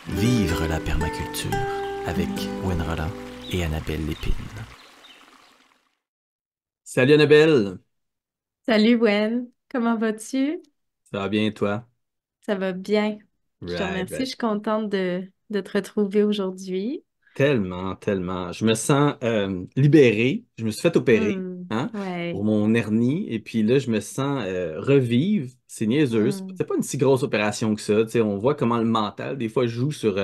Vivre la permaculture avec Gwen Roland et Annabelle Lépine. Salut Annabelle, Salut Gwen, comment vas-tu? ça va bien toi? Ça va bien. Je te Right, remercie, je right. suis contente de te retrouver aujourd'hui. Tellement, tellement. Je me sens libéré. Je me suis fait opérer, hein, pour Ouais. mon hernie. Et puis là, je me sens revivre. C'est niaiseux. Hmm, C'est pas une si grosse opération que ça. Tu sais, on voit comment le mental, des fois, joue sur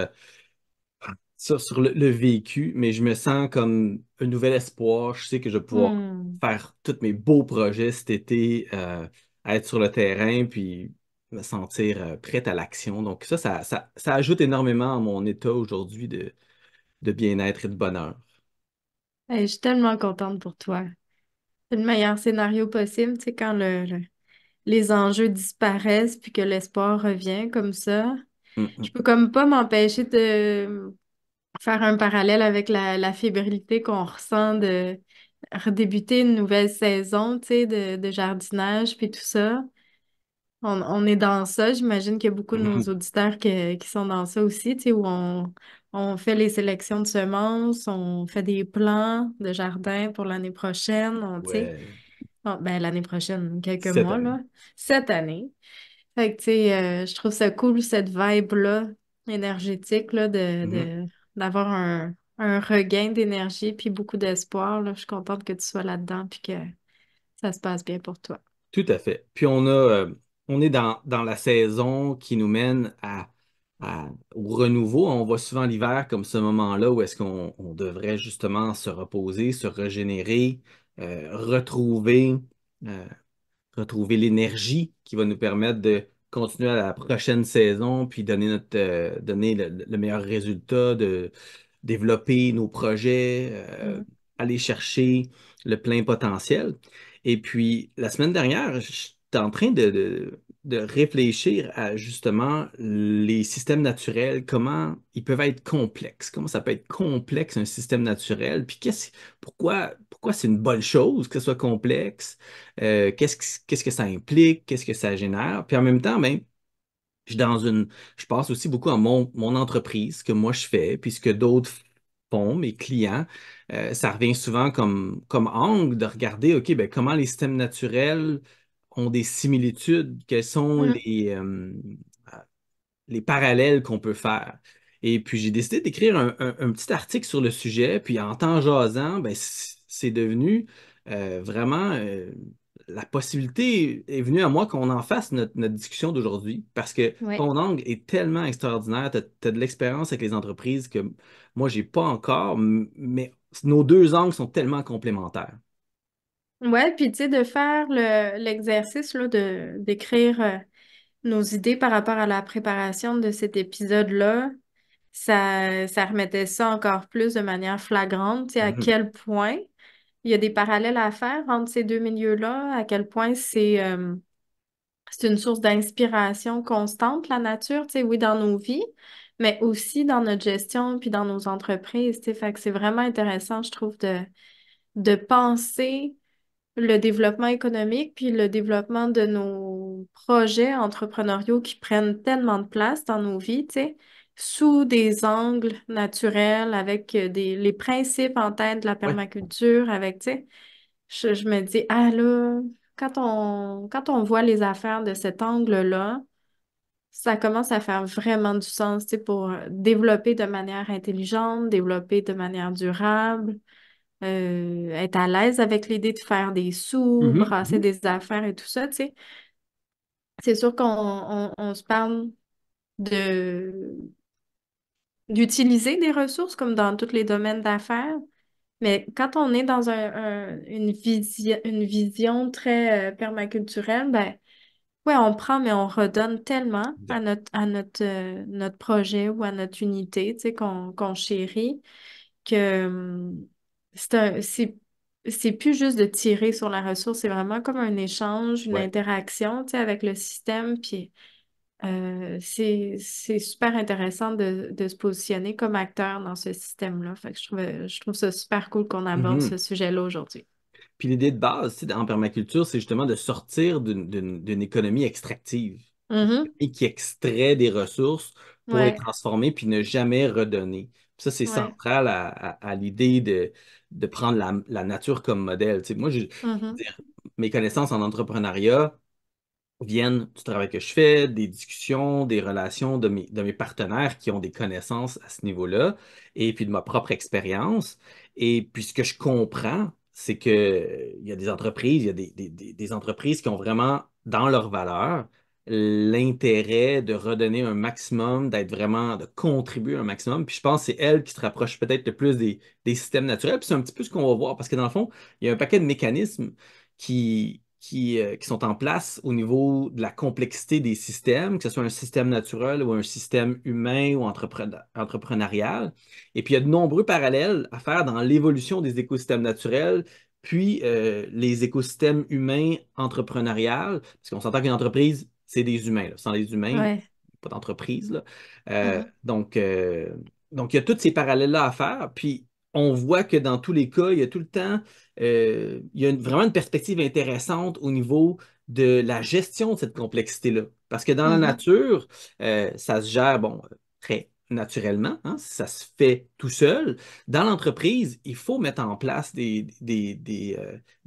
le vécu, mais je me sens comme un nouvel espoir. Je sais que je vais pouvoir hmm. faire tous mes beaux projets cet été, être sur le terrain, puis me sentir prête à l'action. Donc ça ajoute énormément à mon état aujourd'hui de bien-être et de bonheur. Hey, je suis tellement contente pour toi. C'est le meilleur scénario possible, tu sais, quand les enjeux disparaissent puis que l'espoir revient comme ça. Mm, Je mm. peux comme pas m'empêcher de faire un parallèle avec la fébrilité qu'on ressent de redébuter une nouvelle saison, tu sais, de jardinage puis tout ça. On est dans ça. J'imagine qu'il y a beaucoup de nos auditeurs qui sont dans ça aussi, tu sais, où on fait les sélections de semences, on fait des plans de jardin pour l'année prochaine, tu sais. Ouais, Bon, ben, l'année prochaine, quelques cette mois, année. là. Cette année. Fait que, tu sais, je trouve ça cool, cette vibe-là, énergétique, là, Mhm. d'avoir un regain d'énergie puis beaucoup d'espoir, là. Je suis contente que tu sois là-dedans puis que ça se passe bien pour toi. Tout à fait. Puis on est dans la saison qui nous mène au renouveau. On voit souvent l'hiver comme ce moment-là où est-ce qu'on devrait justement se reposer, se régénérer, retrouver, euh, retrouver l'énergie qui va nous permettre de continuer à la prochaine saison, puis donner le meilleur résultat, de développer nos projets, Mm. aller chercher le plein potentiel. Et puis, la semaine dernière, j'étais en train de réfléchir à justement les systèmes naturels, comment ils peuvent être complexes, comment ça peut être complexe un système naturel, puis pourquoi c'est une bonne chose que ce soit complexe, qu'est-ce que ça implique, qu'est-ce que ça génère. Puis en même temps, ben, je suis je pense aussi beaucoup à mon entreprise, ce que moi je fais, puis ce que d'autres font, mes clients. Ça revient souvent comme angle de regarder, OK, ben, comment les systèmes naturels ont des similitudes, quels sont Mm. les parallèles qu'on peut faire. Et puis j'ai décidé d'écrire un petit article sur le sujet, puis en temps jasant, ben, c'est devenu vraiment la possibilité est venue à moi qu'on en fasse notre discussion d'aujourd'hui, parce que Ouais. ton angle est tellement extraordinaire, tu as, de l'expérience avec les entreprises que moi, j'ai pas encore, mais nos deux angles sont tellement complémentaires. Ouais, puis tu sais, de faire l'exercice là, d'écrire nos idées par rapport à la préparation de cet épisode-là, ça remettait ça encore plus de manière flagrante, tu sais, à Mhm. quel point il y a des parallèles à faire entre ces deux milieux-là, à quel point c'est une source d'inspiration constante, la nature, tu sais, oui, dans nos vies, mais aussi dans notre gestion puis dans nos entreprises, tu sais, fait que c'est vraiment intéressant, je trouve, de penser le développement économique puis le développement de nos projets entrepreneuriaux qui prennent tellement de place dans nos vies, tu sais, sous des angles naturels, avec les principes en tête de la Ouais. permaculture, avec, tu sais, je me dis, ah là, quand on voit les affaires de cet angle-là, ça commence à faire vraiment du sens, tu sais, pour développer de manière intelligente, développer de manière durable, être à l'aise avec l'idée de faire des sous, Mhm, brasser mhm. des affaires et tout ça, tu sais. C'est sûr on se parle de d'utiliser des ressources comme dans tous les domaines d'affaires, mais quand on est dans une vision très permaculturelle, ben ouais, on prend, mais on redonne tellement à Exact. notre projet ou à notre unité, tu sais, qu'on chérit, que c'est plus juste de tirer sur la ressource, c'est vraiment comme un échange, une Ouais. interaction, tu sais, avec le système, puis c'est super intéressant de se positionner comme acteur dans ce système-là. Fait que je trouve ça super cool qu'on aborde ce Mhm. sujet-là aujourd'hui. Puis l'idée de base, tu sais, en permaculture, c'est justement de sortir d'une économie extractive Mhm. et qui extrait des ressources pour les Ouais, transformer puis ne jamais redonner. Puis ça, c'est ouais. central à l'idée de prendre la nature comme modèle. Tu sais, moi, je veux Mhm. dire, mes connaissances en entrepreneuriat viennent du travail que je fais, des discussions, des relations de mes partenaires qui ont des connaissances à ce niveau-là, et puis de ma propre expérience. Et puis ce que je comprends, c'est que il y a des entreprises, il y a des entreprises qui ont vraiment dans leur valeur l'intérêt de redonner un maximum, d'être vraiment, de contribuer un maximum. Puis je pense que c'est elles qui se rapprochent peut-être le plus des systèmes naturels. Puis c'est un petit peu ce qu'on va voir, parce que dans le fond, il y a un paquet de mécanismes qui sont en place au niveau de la complexité des systèmes, que ce soit un système naturel ou un système humain ou entrepreneurial. Et puis, il y a de nombreux parallèles à faire dans l'évolution des écosystèmes naturels, puis les écosystèmes humains entrepreneuriales, parce qu'on s'entend qu'une entreprise, c'est des humains, là. Sans les humains, Ouais. pas d'entreprise, là. Mhm. Donc, il y a tous ces parallèles-là à faire. Puis, on voit que dans tous les cas, il y a tout le temps, il y a vraiment une perspective intéressante au niveau de la gestion de cette complexité-là. Parce que dans la Mhm. nature, ça se gère, bon, très naturellement, hein, ça se fait tout seul. Dans l'entreprise, il faut mettre en place des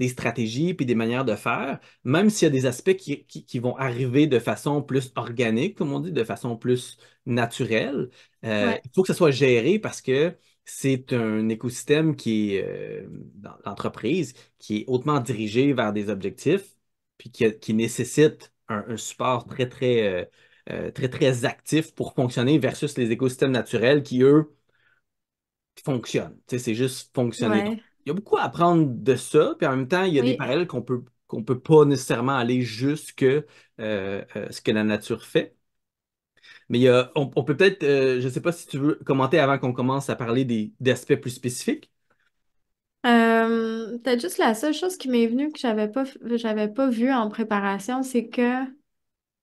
stratégies puis des manières de faire, même s'il y a des aspects qui vont arriver de façon plus organique, comme on dit, de façon plus naturelle. Ouais. Il faut que ça soit géré parce que c'est un écosystème qui est dans l'entreprise, qui est hautement dirigé vers des objectifs, puis qui nécessite un support très, très actif pour fonctionner versus les écosystèmes naturels qui, eux, fonctionnent. Tu sais, c'est juste fonctionner. Donc, Ouais. il y a beaucoup à apprendre de ça, puis en même temps, il y a des Oui. parallèles qu'on peut pas nécessairement aller jusque ce que la nature fait. Mais on peut peut-être, je ne sais pas si tu veux commenter avant qu'on commence à parler d'aspects plus spécifiques. Peut-être juste la seule chose qui m'est venue que j'avais pas vu en préparation, c'est que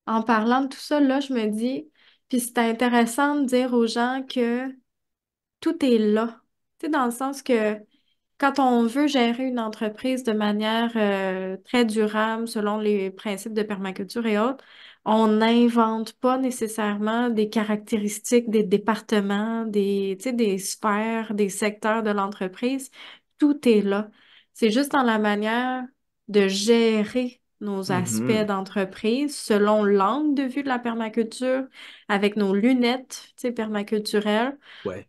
en parlant de tout ça, là, je me dis, puis c'est intéressant de dire aux gens que tout est là. Tu sais, dans le sens que quand on veut gérer une entreprise de manière très durable, selon les principes de permaculture et autres, on n'invente pas nécessairement des caractéristiques des départements, tu sais, des sphères, des secteurs de l'entreprise. Tout est là. C'est juste dans la manière de gérer nos aspects Mhm. d'entreprise selon l'angle de vue de la permaculture, avec nos lunettes, tu sais, permaculturelles. Ouais.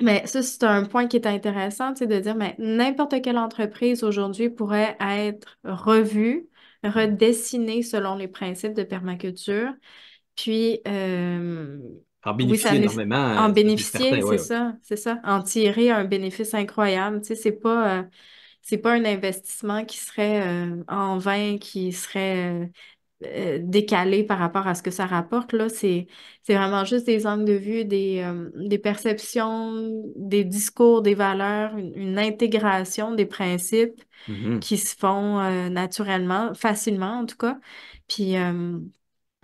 Mais ça, c'est un point qui est intéressant, tu sais, de dire, mais n'importe quelle entreprise aujourd'hui pourrait être revue, redessinée selon les principes de permaculture. Puis, En oui, bénéficier énormément, en ça, c'est certain, bénéficier, ouais, ouais. c'est ça, en tirer un bénéfice incroyable. Tu sais, c'est pas un investissement qui serait en vain, qui serait décalé par rapport à ce que ça rapporte, là. C'est vraiment juste des angles de vue, des perceptions, des discours, des valeurs, une intégration des principes Mhm. qui se font naturellement, facilement en tout cas. Puis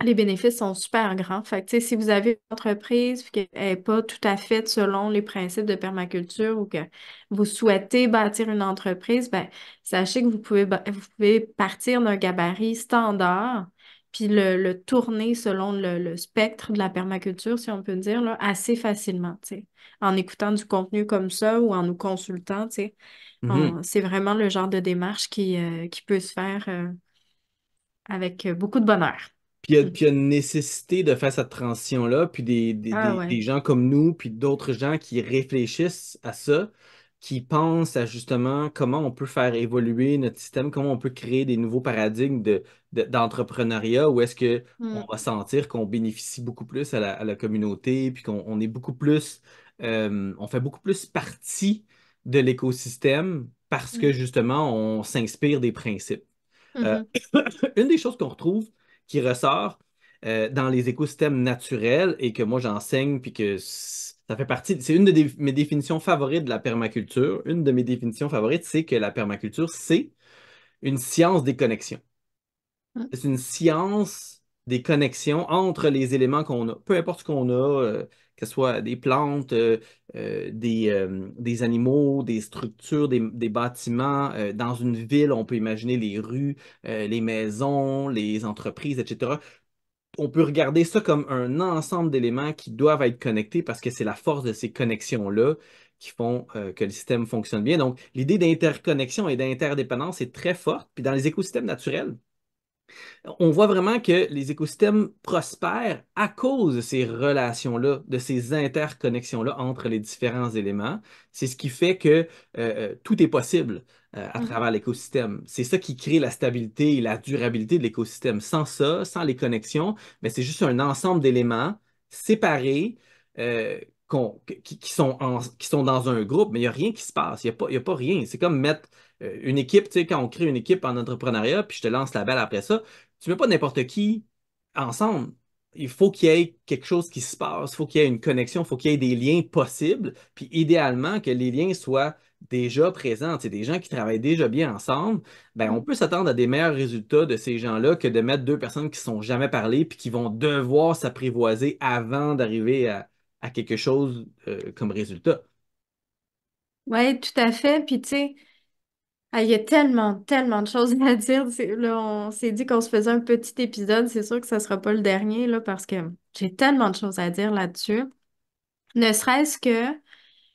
les bénéfices sont super grands. Fait que, tu sais, si vous avez une entreprise puis qu'elle n'est pas tout à fait selon les principes de permaculture ou que vous souhaitez bâtir une entreprise, ben, sachez que vous pouvez partir d'un gabarit standard puis le tourner selon le spectre de la permaculture, si on peut dire, là, assez facilement, tu sais, en écoutant du contenu comme ça ou en nous consultant, tu sais. Mhm. C'est vraiment le genre de démarche qui peut se faire avec beaucoup de bonheur. Puis il y a une nécessité de faire cette transition-là, puis Ah des ouais. gens comme nous, puis d'autres gens qui réfléchissent à ça, qui pensent à justement comment on peut faire évoluer notre système, comment on peut créer des nouveaux paradigmes d'entrepreneuriat, où est-ce que on Mm, va sentir qu'on bénéficie beaucoup plus à la communauté, puis qu'on on est beaucoup plus, on fait beaucoup plus partie de l'écosystème parce que mm, justement, on s'inspire des principes. Euh, mhm, une des choses qu'on retrouve qui ressort dans les écosystèmes naturels et que moi j'enseigne, puis que ça fait partie, c'est une de mes définitions favorites de la permaculture. Une de mes définitions favorites, c'est que la permaculture, c'est une science des connexions. mm. C'est une science des connexions entre les éléments qu'on a, peu importe ce qu'on a, que ce soit des plantes, des animaux, des structures, des bâtiments. Dans une ville, on peut imaginer les rues, les maisons, les entreprises, etc. on peut regarder ça comme un ensemble d'éléments qui doivent être connectés parce que c'est la force de ces connexions-là qui font que le système fonctionne bien. Donc, l'idée d'interconnexion et d'interdépendance est très forte. Puis dans les écosystèmes naturels, on voit vraiment que les écosystèmes prospèrent à cause de ces relations-là, de ces interconnexions-là entre les différents éléments. C'est ce qui fait que tout est possible à Mhm. travers l'écosystème. C'est ça qui crée la stabilité et la durabilité de l'écosystème. Sans ça, sans les connexions, mais c'est juste un ensemble d'éléments séparés euh, qui sont dans un groupe, mais il n'y a rien qui se passe. Il y a pas rien. C'est comme mettre une équipe, tu sais, quand on crée une équipe en entrepreneuriat, puis je te lance la balle après ça, tu mets pas n'importe qui ensemble. Il faut qu'il y ait quelque chose qui se passe, il faut qu'il y ait une connexion, il faut qu'il y ait des liens possibles, puis idéalement que les liens soient déjà présents. C'est des gens qui travaillent déjà bien ensemble. Ben, on Mhm. peut s'attendre à des meilleurs résultats de ces gens-là que de mettre deux personnes qui ne sont jamais parlé puis qui vont devoir s'apprivoiser avant d'arriver à quelque chose comme résultat. Oui, tout à fait. Puis, tu sais, ah, il y a tellement, tellement de choses à dire. Là, on s'est dit qu'on se faisait un petit épisode. C'est sûr que ça sera pas le dernier, là, parce que j'ai tellement de choses à dire là-dessus. Ne serait-ce que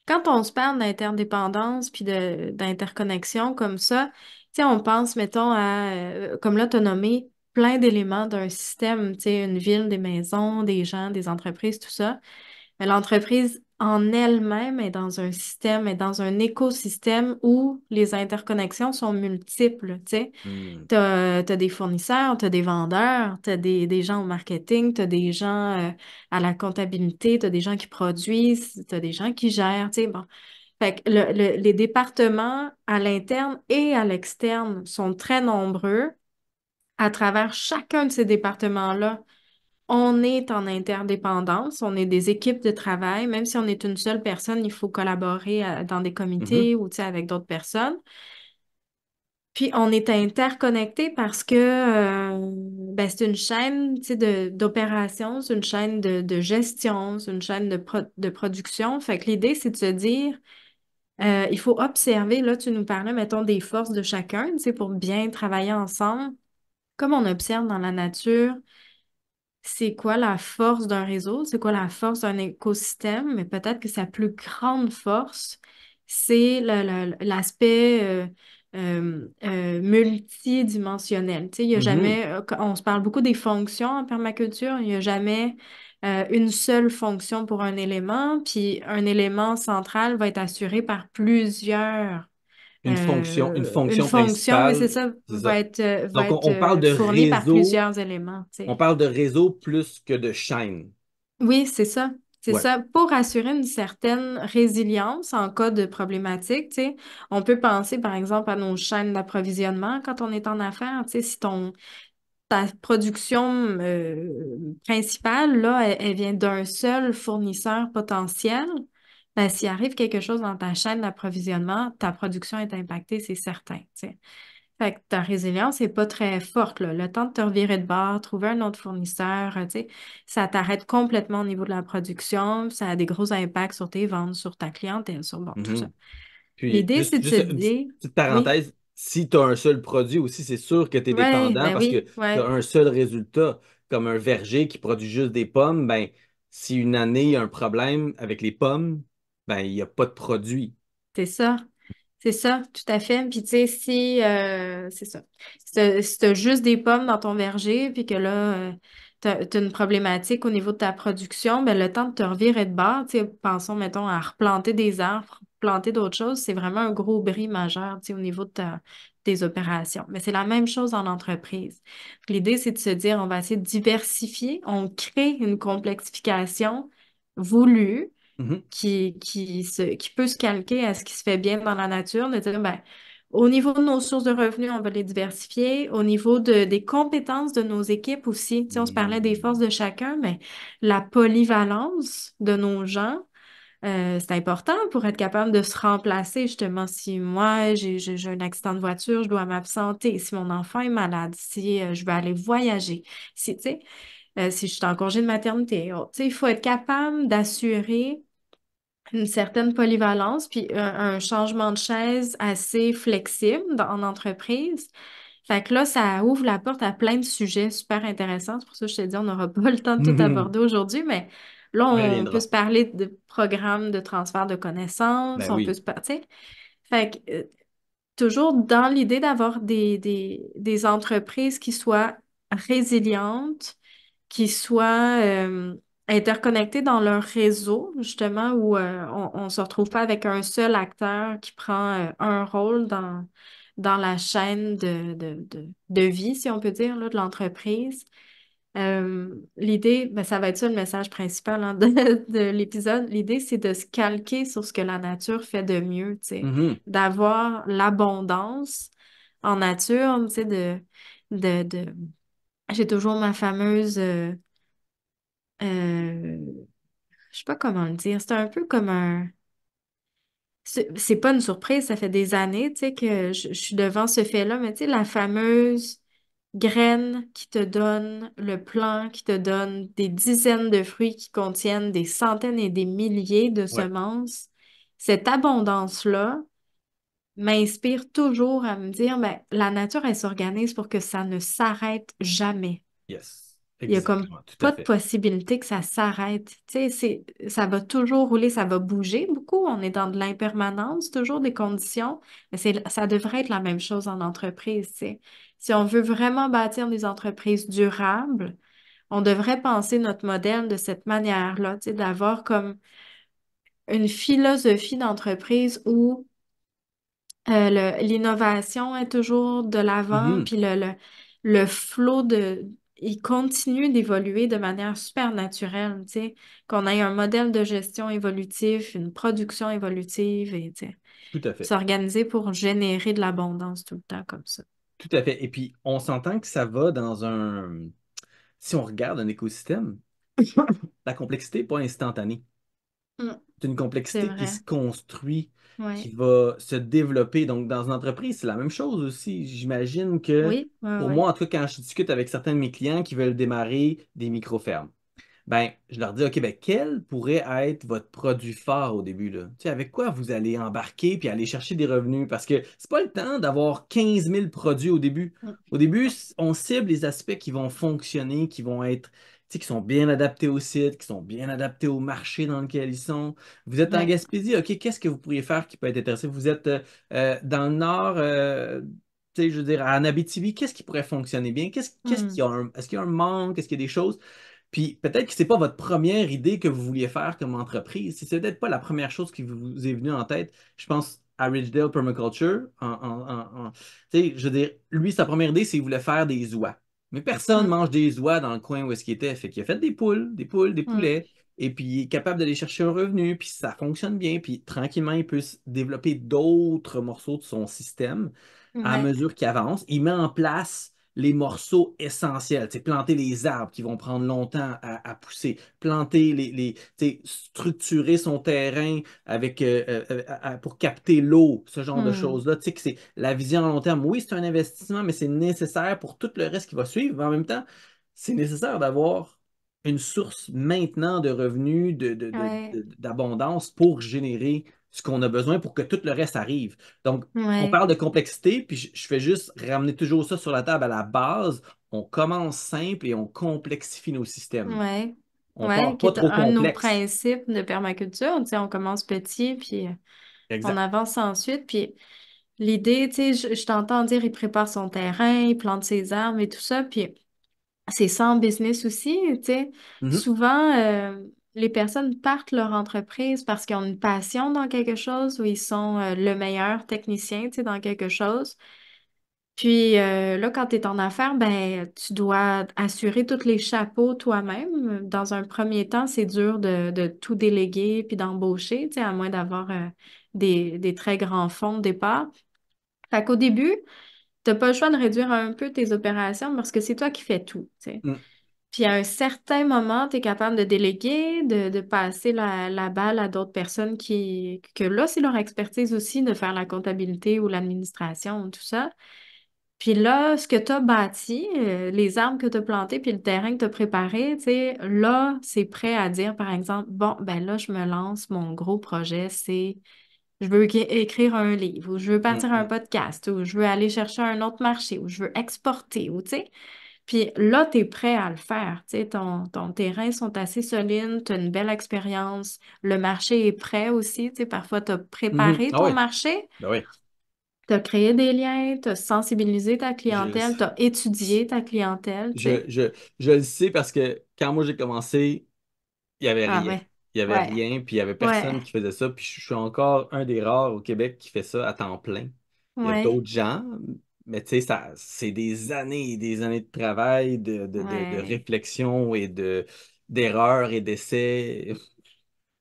quand on se parle d'interdépendance puis d'interconnexion comme ça, tu sais, on pense, mettons, comme là, tu as nommé plein d'éléments d'un système, tu sais, une ville, des maisons, des gens, des entreprises, tout ça. Mais l'entreprise en elle-même est dans un système, est dans un écosystème où les interconnexions sont multiples, tu sais. Hmm. T'as des fournisseurs, t'as des vendeurs, t'as des gens au marketing, t'as des gens à la comptabilité, t'as des gens qui produisent, t'as des gens qui gèrent, tu sais, bon. Fait que les départements à l'interne et à l'externe sont très nombreux. À travers chacun de ces départements-là, on est en interdépendance, on est des équipes de travail. Même si on est une seule personne, il faut collaborer dans des Mhm. comités ou, tu sais, avec d'autres personnes. Puis on est interconnecté parce que ben, c'est une chaîne, tu sais, d'opération, c'est une chaîne de gestion, c'est une chaîne de production. Fait que l'idée, c'est de se dire, il faut observer, là, tu nous parlais, mettons, des forces de chacun, tu sais, pour bien travailler ensemble. Comme on observe dans la nature, c'est quoi la force d'un réseau, c'est quoi la force d'un écosystème, mais peut-être que sa plus grande force, c'est l'aspect multidimensionnel. Tu sais, il n'y a Mhm. jamais, on se parle beaucoup des fonctions en permaculture, il n'y a jamais une seule fonction pour un élément, puis un élément central va être assuré par plusieurs. Une Une fonction fonction, oui, c'est principale, ça, c'est ça. va Donc, être on parle de fournie par réseau. plusieurs éléments, tu sais. On parle de réseau plus que de chaîne. Oui, c'est ça. C'est Ouais. ça. Pour assurer une certaine résilience en cas de problématique, tu sais, on peut penser par exemple à nos chaînes d'approvisionnement quand on est en affaires. Tu sais, si ta production principale, là, elle vient d'un seul fournisseur potentiel, ben, s'il arrive quelque chose dans ta chaîne d'approvisionnement, ta production est impactée, c'est certain. Tu sais. Fait que ta résilience n'est pas très forte, là. Le temps de te revirer de bord, trouver un autre fournisseur, tu sais, ça t'arrête complètement au niveau de la production, ça a des gros impacts sur tes ventes, sur ta clientèle, sur bon, tout ça. Mhm. Puis, L'idée, c'est de se juste une dire, petite oui, parenthèse, si tu as un seul produit aussi, c'est sûr que tu es ouais, dépendant ben parce que oui, tu as ouais, un seul résultat. Comme un verger qui produit juste des pommes, ben, si une année il y a un problème avec les pommes, ben, il n'y a pas de produit. c'est ça. C'est ça, tout à fait. Puis tu sais, si c'est ça. Si t'as juste des pommes dans ton verger, puis que là, t'as une problématique au niveau de ta production, ben le temps de te revirer de bord, tu sais, pensons, mettons, à replanter des arbres, planter d'autres choses, c'est vraiment un gros bris majeur, tu sais, au niveau de tes opérations. Mais c'est la même chose en entreprise. L'idée, c'est de se dire, on va essayer de diversifier, on crée une complexification voulue Mhm. qui peut se calquer à ce qui se fait bien dans la nature, de dire, ben, au niveau de nos sources de revenus, on va les diversifier. Au niveau des compétences de nos équipes aussi, tu sais, on se parlait des forces Hmm. de chacun, mais la polyvalence de nos gens, c'est important pour être capable de se remplacer, justement. Si moi, j'ai un accident de voiture, je dois m'absenter. Si mon enfant est malade, si je veux aller voyager, si, tu sais, si je suis en congé de maternité, oh, tu sais, il faut être capable d'assurer une certaine polyvalence, puis un changement de chaise assez flexible en entreprise Fait que là, ça ouvre la porte à plein de sujets super intéressants. C'est pour ça que je te dis, on n'aura pas le temps de tout aborder aujourd'hui, mais là, On y on peut se reviendra. parler de programmes de transfert de connaissances, Ben on peut oui. se parler, tu sais. Fait que toujours dans l'idée d'avoir des entreprises qui soient résilientes, qui soient interconnectées dans leur réseau, justement, où on ne se retrouve pas avec un seul acteur qui prend un rôle dans la chaîne de vie, si on peut dire, là, de l'entreprise. L'idée, ben, ça va être ça le message principal hein, de l'épisode. L'idée, c'est de se calquer sur ce que la nature fait de mieux, tu sais, Mhm. d'avoir l'abondance en nature, tu sais, de... J'ai toujours ma fameuse, je sais pas comment le dire, c'est un peu comme un... C'est pas une surprise, ça fait des années, tu sais, que je suis devant ce fait-là, mais tu sais, la fameuse graine qui te donne le plant, qui te donne des dizaines de fruits qui contiennent des centaines et des milliers de Ouais. semences, cette abondance-là m'inspire toujours à me dire, ben, la nature, elle s'organise pour que ça ne s'arrête jamais. Yes. Il y a comme Exactement. Tout à pas de fait. possibilité que ça s'arrête. Tu sais, ça va toujours rouler, ça va bouger beaucoup. On est dans de l'impermanence, toujours des conditions, mais ça devrait être la même chose en entreprise, tu sais. Si on veut vraiment bâtir des entreprises durables, on devrait penser notre modèle de cette manière-là, tu sais, d'avoir comme une philosophie d'entreprise où l'innovation est toujours de l'avant, Mhm. puis le flot il continue d'évoluer de manière super naturelle, tu sais, qu'on ait un modèle de gestion évolutif, une production évolutive, et tu sais, Tout à fait. s'organiser pour générer de l'abondance tout le temps comme ça. Tout à fait. Et puis, on s'entend que ça va dans un... Si on regarde un écosystème, la complexité n'est pas instantanée. Mm, C'est une c'est complexité qui vrai. se construit, Ouais. qui va se développer. Donc, dans une entreprise, c'est la même chose aussi. J'imagine que, Oui, oui, pour oui. moi, en tout cas, quand je discute avec certains de mes clients qui veulent démarrer des micro-fermes, ben, je leur dis, OK, ben, quel pourrait être votre produit phare au début, là? Tu sais, avec quoi vous allez embarquer puis aller chercher des revenus? Parce que c'est pas le temps d'avoir 15 000 produits au début. Mm, Au début, on cible les aspects qui vont fonctionner, qui vont être, tu sais, qui sont bien adaptés au site, qui sont bien adaptés au marché dans lequel ils sont. Vous êtes en ouais. Gaspésie, OK, qu'est-ce que vous pourriez faire qui peut être intéressant? Vous êtes dans le nord, tu sais, je veux dire, en Abitibi, qu'est-ce qui pourrait fonctionner bien? Qu'est-ce qu'il y Mm, a est-ce qu'il y a un manque? Est-ce qu'il y a des choses? Puis peut-être que c'est pas votre première idée que vous vouliez faire comme entreprise. C'est peut-être pas la première chose qui vous est venue en tête. Je pense à Ridgedale Permaculture. Tu sais, je veux dire, lui, sa première idée, c'est qu'il voulait faire des oies. Mais personne mm, mange des oies dans le coin où est-ce qu'il était. Fait qu'il a fait des poules, des mm. poulets. Et puis, il est capable d'aller chercher un revenu. Puis, ça fonctionne bien. Puis, tranquillement, il peut développer d'autres morceaux de son système à Ouais. mesure qu'il avance. Il met en place les morceaux essentiels, planter les arbres qui vont prendre longtemps à pousser, planter structurer son terrain avec, pour capter l'eau, ce genre de Mm, choses-là. Tu sais que c'est la vision à long terme. Oui, c'est un investissement, mais c'est nécessaire pour tout le reste qui va suivre. Mais en même temps, c'est nécessaire d'avoir une source maintenant de revenus, ouais. d'abondance pour générer ce qu'on a besoin pour que tout le reste arrive. Donc, on Ouais. parle de complexité, puis je fais juste ramener toujours ça sur la table à la base. On commence simple et on complexifie nos systèmes. Ouais. On Ouais, part qui pas est trop un de nos complexe. principes de permaculture. Tu sais, on commence petit, puis on Exact. avance ensuite. Puis l'idée, tu sais, je t'entends dire, il prépare son terrain, il plante ses arbres et tout ça. Puis c'est ça en business aussi, tu sais. Mhm. Souvent, les personnes partent leur entreprise parce qu'ils ont une passion dans quelque chose ou ils sont le meilleur technicien, tu sais, dans quelque chose. Puis là, quand tu es en affaires, ben, tu dois assurer tous les chapeaux toi-même. Dans un premier temps, c'est dur de tout déléguer puis d'embaucher, tu sais, à moins d'avoir des très grands fonds de départ. Fait qu'au début, tu n'as pas le choix de réduire un peu tes opérations parce que c'est toi qui fais tout, tu sais. Mm. Puis à un certain moment, tu es capable de déléguer, de passer la balle à d'autres personnes que là, c'est leur expertise aussi de faire la comptabilité ou l'administration, tout ça. Puis là, ce que tu as bâti, les arbres que tu as plantés, puis le terrain que tu as préparé, tu sais, là, c'est prêt à dire, par exemple, bon, ben là, je me lance, mon gros projet, c'est je veux écrire un livre, ou je veux Mm, partir un mm. podcast, ou je veux aller chercher un autre marché, ou je veux exporter, ou tu sais. Puis là, tu es prêt à le faire. Tu sais, ton terrain sont assez solides, tu as une belle expérience, le marché est prêt aussi. Tu sais, parfois, tu as Mhm. préparé Ah ton oui, marché, ben oui. tu as créé des liens, tu as sensibilisé ta Je, clientèle, tu as étudié ta clientèle, tu je, sais. je, je le sais parce que quand moi j'ai commencé, il n'y avait Ah rien. ouais, Il n'y avait ouais, rien, puis il n'y avait ouais, personne qui faisait ça. Puis je suis encore un des rares au Québec qui fait ça à temps plein. Il y a ouais, d'autres gens, mais tu sais, c'est des années et des années de travail, de ouais. réflexion et d'erreurs et d'essais.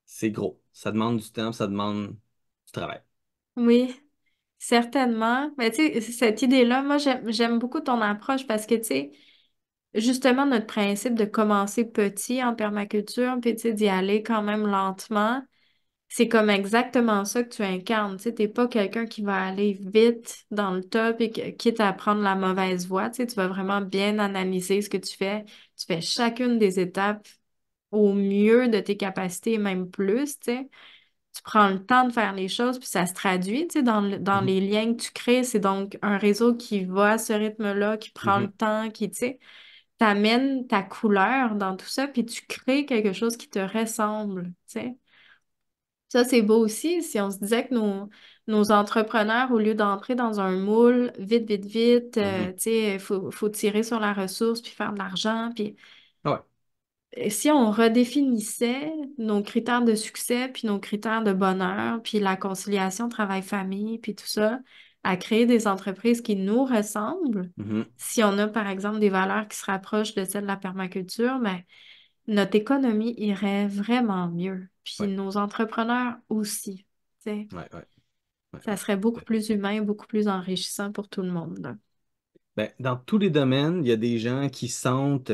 C'est gros. Ça demande du temps, ça demande du travail. Oui, certainement. Mais tu sais, cette idée-là, moi, j'aime beaucoup ton approche parce que, tu sais, justement, notre principe de commencer petit en permaculture, puis, tu sais, d'y aller quand même lentement, c'est comme exactement ça que tu incarnes. Tu sais, t'es pas quelqu'un qui va aller vite dans le top et quitte à prendre la mauvaise voie. Tu sais, tu vas vraiment bien analyser ce que tu fais. Tu fais chacune des étapes au mieux de tes capacités, même plus, tu sais. Tu prends le temps de faire les choses, puis ça se traduit, tu sais, dans Mhm, les liens que tu crées. C'est donc un réseau qui va à ce rythme-là, qui prend le mhm, temps, qui, tu sais, t'amène ta couleur dans tout ça, puis tu crées quelque chose qui te ressemble, tu sais. Ça, c'est beau aussi. Si on se disait que nos entrepreneurs, au lieu d'entrer dans un moule, vite, vite, vite, mhm. tu sais, faut tirer sur la ressource, puis faire de l'argent, puis Ah ouais. si on redéfinissait nos critères de succès, puis nos critères de bonheur, puis la conciliation travail-famille, puis tout ça, à créer des entreprises qui nous ressemblent, Mhm. si on a, par exemple, des valeurs qui se rapprochent de celles de la permaculture, mais notre économie irait vraiment mieux. Puis Ouais, nos entrepreneurs aussi. Tu sais, ouais, ouais, ouais, ça ouais. serait Tout beaucoup à fait. plus humain, beaucoup plus enrichissant pour tout le monde, là. Ben, dans tous les domaines, il y a des gens qui sentent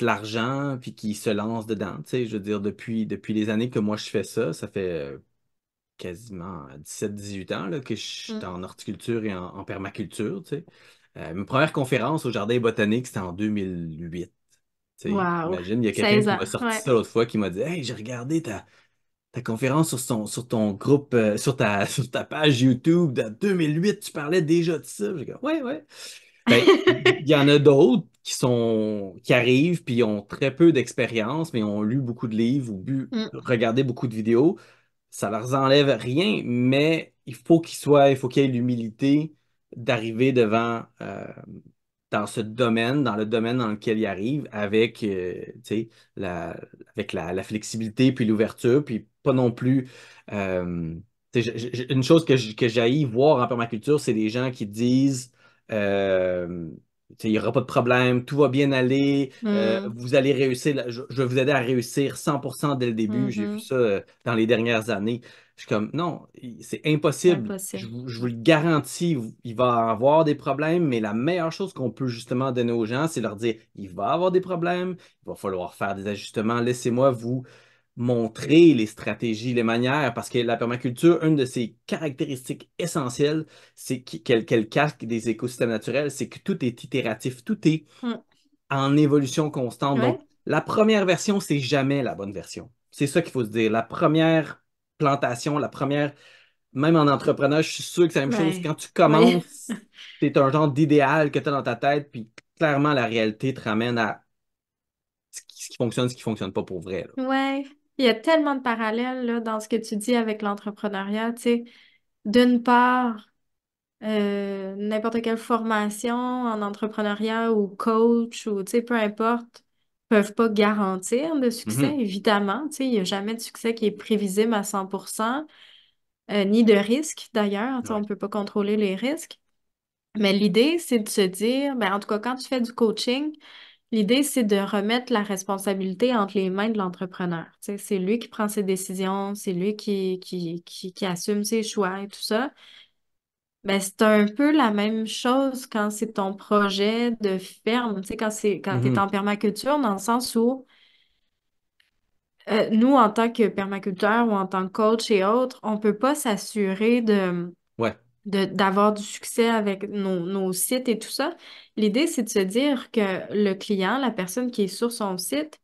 l'argent puis qui se lancent dedans. Tu sais, je veux dire, depuis les années que moi je fais ça, ça fait quasiment 17 18 ans là, que je suis Mm. en horticulture et en permaculture. Tu sais. Ma première conférence au Jardin botanique, c'était en 2008. Tu sais. Wow. Imagine, il y a quelqu'un 16 qui ans. m'a sorti Ouais. ça l'autre fois qui m'a dit: Hey, j'ai regardé ta conférence sur ton groupe, sur ta page YouTube de 2008, tu parlais déjà de ça. J'ai dit: Ouais, ouais. Ben, il y en a d'autres qui arrivent puis ont très peu d'expérience, mais ont lu beaucoup de livres ou Mm. regardé beaucoup de vidéos. Ça leur enlève rien, mais il faut qu'il y ait l'humilité d'arriver dans ce domaine, dans le domaine dans lequel ils arrivent, tu sais, la, avec la flexibilité puis l'ouverture, puis pas non plus. Tu sais, une chose que j'haïs voir en permaculture, c'est des gens qui disent euh, tu sais, il n'y aura pas de problème, tout va bien aller, Mm. vous allez réussir, je vais vous aider à réussir 100% dès le début. J'ai vu Mhm. ça dans les dernières années. Je suis comme, non, c'est impossible. Impossible. Je vous le garantis, il va y avoir des problèmes, mais la meilleure chose qu'on peut justement donner aux gens, c'est leur dire, il va y avoir des problèmes, il va falloir faire des ajustements. Laissez-moi vous montrer les stratégies, les manières, parce que la permaculture, une de ses caractéristiques essentielles, c'est qu'elle casque des écosystèmes naturels, c'est que tout est itératif, tout est Mm. en évolution constante. Donc, Ouais. la première version, c'est jamais la bonne version. C'est ça qu'il faut se dire. La première plantation, même en entrepreneur, je suis sûr que c'est la même chose. Ben, Quand tu oui. commences, c'est un genre d'idéal que tu as dans ta tête, puis clairement, la réalité te ramène à ce qui fonctionne pas pour vrai, là. Ouais. Il y a tellement de parallèles là, dans ce que tu dis avec l'entrepreneuriat. Tu sais, d'une part, n'importe quelle formation en entrepreneuriat ou coach ou tu sais, peu importe, peuvent pas garantir de succès, Mhm. évidemment. Tu sais, il n'y a jamais de succès qui est prévisible à 100%, ni de risque d'ailleurs. Tu sais, on Ouais. ne peut pas contrôler les risques. Mais l'idée, c'est de se dire, ben, en tout cas, quand tu fais du coaching, l'idée, c'est de remettre la responsabilité entre les mains de l'entrepreneur. Tu sais, c'est lui qui prend ses décisions, c'est lui qui assume ses choix et tout ça. Ben, c'est un peu la même chose quand c'est ton projet de ferme, tu sais, quand tu es Mhm. en permaculture, dans le sens où nous, en tant que permaculteurs ou en tant que coach et autres, on peut pas s'assurer Ouais. d'avoir du succès avec nos sites et tout ça. L'idée, c'est de se dire que le client, la personne qui est sur son site,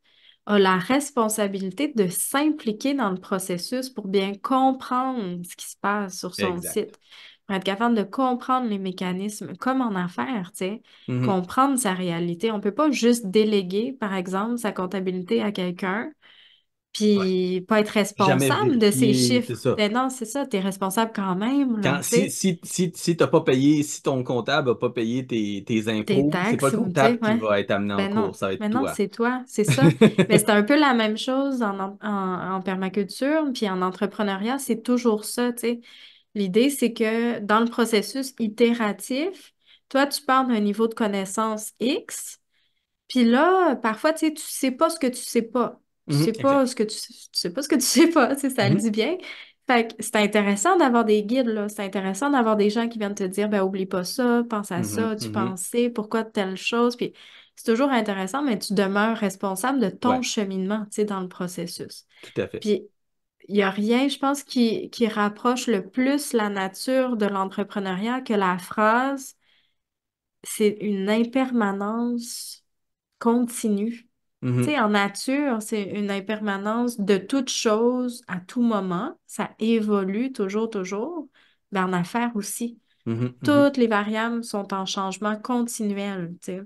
a la responsabilité de s'impliquer dans le processus pour bien comprendre ce qui se passe sur son Exact. site, pour être capable de comprendre les mécanismes, comme en affaires, tu sais, Mhm. comprendre sa réalité. On ne peut pas juste déléguer, par exemple, sa comptabilité à quelqu'un, Ouais. puis pas être Jamais responsable de ses vérifier, c'est chiffres. ça. Ben non, c'est ça, tu es responsable quand même, là, Quand, tu sais, si t'as pas payé, si ton comptable n'a pas payé tes tes impôts, c'est pas taxes, le ou tu sais, comptable qui ouais. va être amené en Ben non, cours, ça va être mais non, toi. c'est toi, c'est ça. Mais c'est un peu la même chose en permaculture, puis en entrepreneuriat, c'est toujours ça, tu sais. L'idée, c'est que dans le processus itératif, toi, tu pars d'un niveau de connaissance X, puis là, parfois, tu sais pas ce que tu sais pas. Tu Mhm, sais pas exact. ce que tu sais pas ce que tu sais pas, tu sais, ça le Mhm, dit bien. Fait que c'est intéressant d'avoir des guides, là. C'est intéressant d'avoir des gens qui viennent te dire, ben, oublie pas ça, pense à mhm, ça, tu mhm. pensais, pourquoi telle chose. Puis c'est toujours intéressant, mais tu demeures responsable de ton Ouais, cheminement, tu sais, dans le processus. tout à fait. Puis il n'y a rien, je pense, qui rapproche le plus la nature de l'entrepreneuriat que la phrase, c'est une impermanence continue. Tu Mhm, sais, en nature, c'est une impermanence de toute chose à tout moment. Ça évolue toujours, toujours. Mais en affaires aussi. mhm, mhm. Toutes les variables sont en changement continuel, tu sais.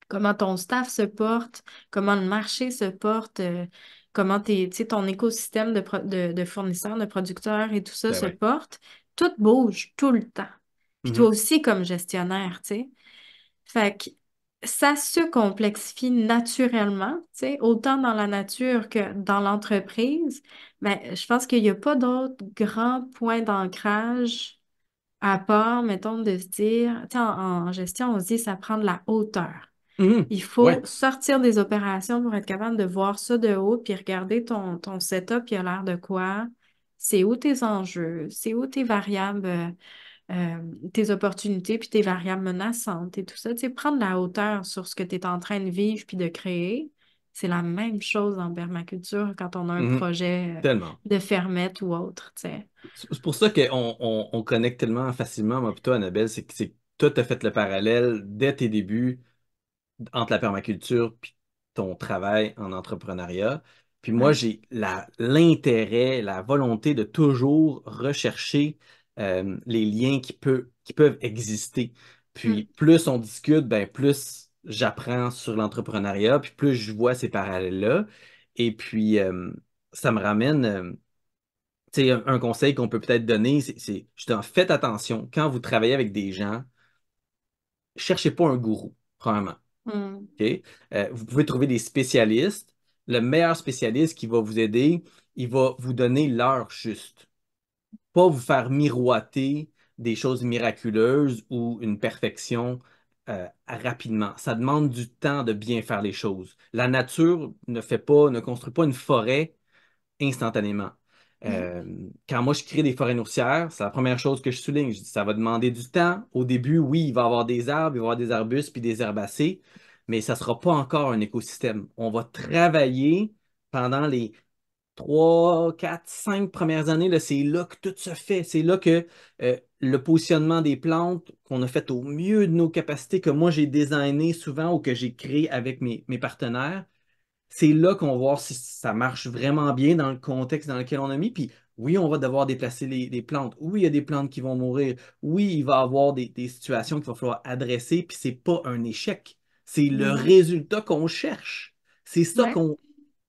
Comment ton staff se porte, comment le marché se porte, comment tu sais, ton écosystème de fournisseurs, de producteurs et tout ça Ben se ouais. porte. Tout bouge tout le temps. Puis toi Mhm, aussi comme gestionnaire, tu sais. Fait que ça se complexifie naturellement, tu sais, autant dans la nature que dans l'entreprise. Mais je pense qu'il n'y a pas d'autre grand point d'ancrage à part, mettons, de se dire, tu sais, en gestion, on se dit ça prend de la hauteur. mhm. Il faut Ouais. sortir des opérations pour être capable de voir ça de haut, puis regarder ton setup, il a l'air de quoi, c'est où tes enjeux, c'est où tes variables, tes opportunités, puis tes variables menaçantes et tout ça. Tu sais, prendre la hauteur sur ce que tu es en train de vivre puis de créer, c'est la même chose en permaculture quand on a un Mhm. projet Tellement. de fermette ou autre, tu sais. C'est pour ça qu'on connecte tellement facilement, moi et toi, Annabelle, c'est que toi, tu as fait le parallèle dès tes débuts entre la permaculture puis ton travail en entrepreneuriat. Puis moi, Ouais. j'ai l'intérêt, la volonté de toujours rechercher les liens qui peuvent exister. Puis Mm, plus on discute, ben plus j'apprends sur l'entrepreneuriat, puis plus je vois ces parallèles-là. Et puis, ça me ramène, tu sais, un conseil qu'on peut peut-être donner, c'est justement, faites attention, quand vous travaillez avec des gens, cherchez pas un gourou, premièrement. mm, OK? Vous pouvez trouver des spécialistes. Le meilleur spécialiste qui va vous aider, il va vous donner l'heure juste. Pas vous faire miroiter des choses miraculeuses ou une perfection rapidement. Ça demande du temps de bien faire les choses. La nature ne construit pas une forêt instantanément. mm, Euh, Quand moi je crée des forêts nourricières, c'est la première chose que je souligne. Je dis, ça va demander du temps. Au début, oui, il va y avoir des arbres, il va y avoir des arbustes puis des herbacées, mais ça ne sera pas encore un écosystème. On va travailler pendant les 3, 4, 5 premières années. Là, c'est là que tout se fait. C'est là que le positionnement des plantes qu'on a fait au mieux de nos capacités, que moi j'ai designé souvent ou que j'ai créé avec mes partenaires, c'est là qu'on va voir si ça marche vraiment bien dans le contexte dans lequel on a mis. Puis oui, on va devoir déplacer les plantes. Oui, il y a des plantes qui vont mourir. Oui, il va y avoir des situations qu'il va falloir adresser. Puis c'est pas un échec. C'est le mhm. résultat qu'on cherche. C'est ça Ouais. qu'on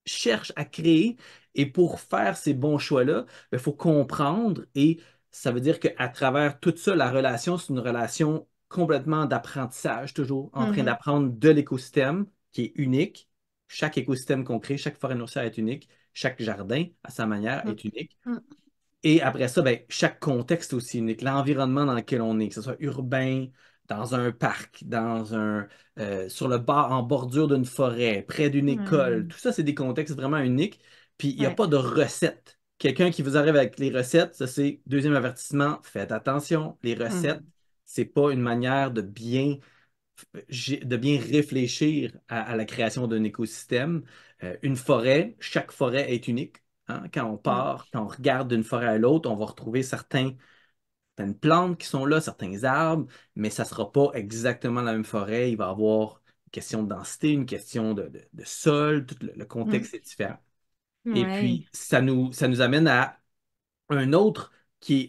cherche à créer. Et pour faire ces bons choix-là, il faut comprendre. Et ça veut dire qu'à travers tout ça, la relation, c'est une relation complètement d'apprentissage, toujours en train Mhm, d'apprendre de l'écosystème qui est unique. Chaque écosystème qu'on crée, chaque forêt nourricière est unique, chaque jardin, à sa manière, mm, est unique. mm, Et après ça, ben, chaque contexte est aussi unique. L'environnement dans lequel on est, que ce soit urbain, dans un parc, sur le bord, en bordure d'une forêt, près d'une école, mm. tout ça, c'est des contextes vraiment uniques. Puis il n'y a Ouais. pas de recette. Quelqu'un qui vous arrive avec les recettes, ça c'est deuxième avertissement, faites attention. Les recettes, Mhm, c'est pas une manière de bien réfléchir à la création d'un écosystème. Une forêt, chaque forêt est unique. Hein. Quand on mm, part, quand on regarde d'une forêt à l'autre, on va retrouver certaines plantes qui sont là, certains arbres, mais ça ne sera pas exactement la même forêt. Il va y avoir question de densité, une question de sol, tout le Mm. contexte est différent. Et Ouais. puis, ça nous amène à un autre,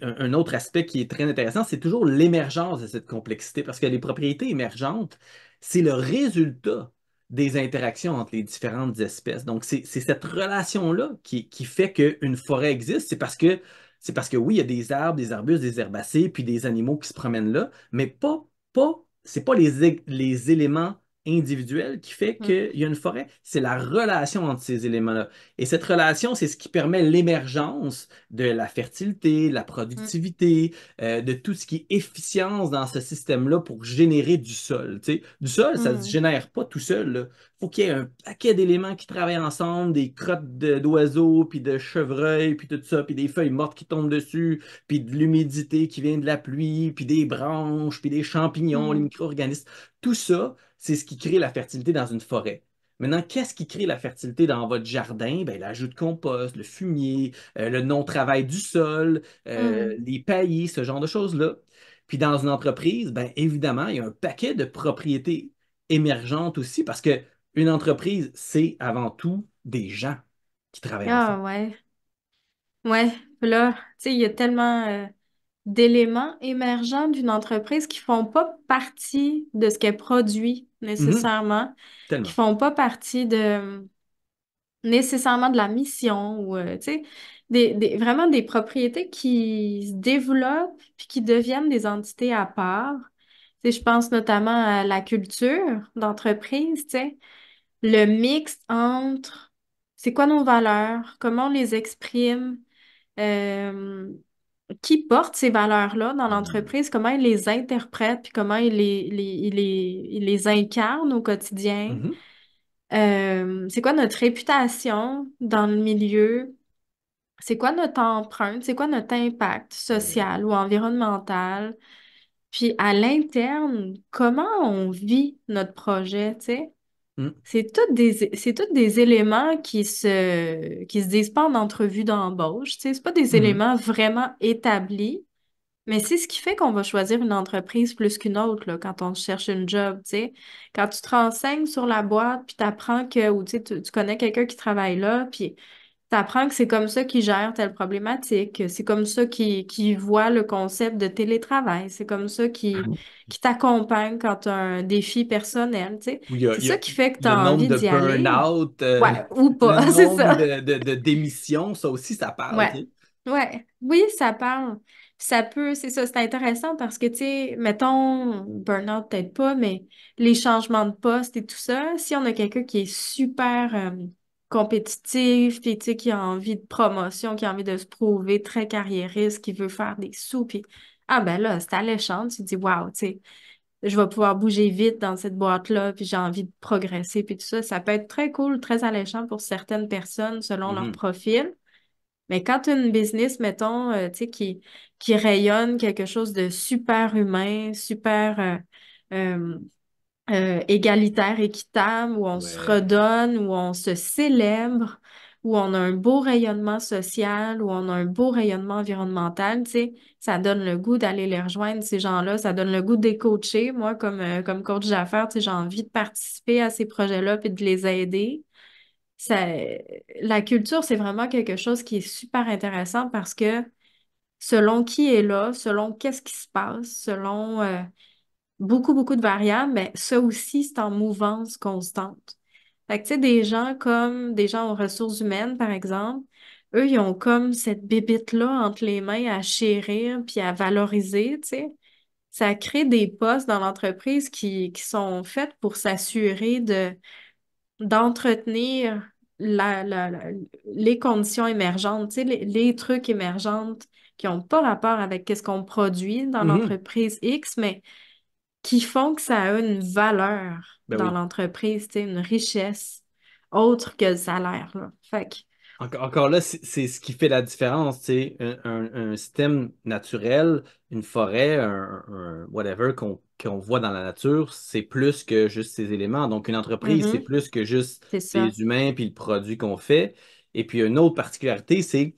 un autre aspect qui est très intéressant, c'est toujours l'émergence de cette complexité, parce que les propriétés émergentes, c'est le résultat des interactions entre les différentes espèces. Donc, c'est cette relation-là qui fait qu'une forêt existe. C'est parce que oui, il y a des arbres, des arbustes, des herbacées, puis des animaux qui se promènent là, mais c'est pas les éléments individuels qui fait Mm. qu'il y a une forêt, c'est la relation entre ces éléments-là. Et cette relation, c'est ce qui permet l'émergence de la fertilité, de la Mm. productivité, de tout ce qui est efficience dans ce système-là pour générer du sol. Tu sais, du sol, ça ne se Mm. génère pas tout seul, là. Faut qu'il y ait un paquet d'éléments qui travaillent ensemble, des crottes d'oiseaux, puis de chevreuils, puis tout ça, puis des feuilles mortes qui tombent dessus, puis de l'humidité qui vient de la pluie, puis des branches, puis des champignons, les Mm. micro-organismes. Tout ça, c'est ce qui crée la fertilité dans une forêt. Maintenant, qu'est-ce qui crée la fertilité dans votre jardin? Ben, l'ajout de compost, le fumier, le non-travail du sol, Mm. les paillis, ce genre de choses-là. Puis dans une entreprise, ben, évidemment, il y a un paquet de propriétés émergentes aussi parce que une entreprise, c'est avant tout des gens qui travaillent Ah ensemble. ouais. Ouais. Puis là, tu sais, il y a tellement d'éléments émergents d'une entreprise qui font pas partie de ce qu'elle produit Mhm, nécessairement, qui tellement. font pas partie de nécessairement de la mission ou tu sais vraiment des propriétés qui se développent puis qui deviennent des entités à part. Tu sais, je pense notamment à la culture d'entreprise, tu sais, le mix entre c'est quoi nos valeurs, comment on les exprime, euh, qui porte ces valeurs-là dans Mhm, l'entreprise, comment ils les interprètent, puis comment ils les incarnent au quotidien. mhm, C'est quoi notre réputation dans le milieu? C'est quoi notre empreinte? C'est quoi notre impact ouais. social ou environnemental? Puis à l'interne, comment on vit notre projet, tu sais? Mhm, C'est tous des éléments qui se disent pas en entrevue d'embauche, tu sais? C'est pas des mhm, éléments vraiment établis, mais c'est ce qui fait qu'on va choisir une entreprise plus qu'une autre, là, quand on cherche une job, tu sais. Quand tu te renseignes sur la boîte, puis t'apprends que, ou tu sais, tu connais quelqu'un qui travaille là, puis t'apprends que c'est comme ça qu'ils gèrent telle problématique, que c'est comme ça qu'ils voient le concept de télétravail, c'est comme ça qu'ils t'accompagnent quand tu as un défi personnel, tu sais. Où C'est ça qui fait que tu le as nombre envie de d'y aller. burn-out, Ouais, ou le pas, c'est nombre ça. de démissions, ça aussi, ça parle, Ouais, tu sais. ouais, oui, ça parle. Ça peut, c'est ça, c'est intéressant parce que, tu sais, mettons, burn-out peut-être pas, mais les changements de poste et tout ça, si on a quelqu'un qui est super compétitif, puis, tu sais, qui a envie de promotion, qui a envie de se prouver, très carriériste, qui veut faire des sous, puis, ah ben là, c'est alléchant, tu te dis, waouh, tu sais, je vais pouvoir bouger vite dans cette boîte-là, puis j'ai envie de progresser, puis tout ça, ça peut être très cool, très alléchant pour certaines personnes selon leur Mhm, profil. Mais quand tu as une business, mettons, tu sais, qui rayonne quelque chose de super humain, super euh, égalitaire, équitable, où on se ouais. redonne, où on se célèbre, où on a un beau rayonnement social, où on a un beau rayonnement environnemental, tu sais, ça donne le goût d'aller les rejoindre, ces gens-là, ça donne le goût de les coacher. Moi, comme coach d'affaires, tu sais, j'ai envie de participer à ces projets-là puis de les aider. Ça, la culture, c'est vraiment quelque chose qui est super intéressant parce que selon qui est là, selon qu'est-ce qui se passe, selon beaucoup, beaucoup de variables, mais ça aussi, c'est en mouvance constante. Fait que, tu sais, des gens comme des gens aux ressources humaines, par exemple, eux, ils ont comme cette bébite-là entre les mains à chérir puis à valoriser, tu sais. Ça crée des postes dans l'entreprise qui sont faits pour s'assurer d'entretenir les conditions émergentes, tu sais, les trucs émergents qui n'ont pas rapport avec ce qu'on produit dans Mhm, l'entreprise X, mais qui font que ça a une valeur ben dans oui. l'entreprise, tu sais, une richesse autre que le salaire, là. Fait que, Encore là, c'est ce qui fait la différence, tu sais, un système naturel, une forêt, un whatever qu'on voit dans la nature, c'est plus que juste ces éléments. Donc, une entreprise, c'est mhm, plus que juste c'est ça. les humains puis le produit qu'on fait. Et puis, une autre particularité, c'est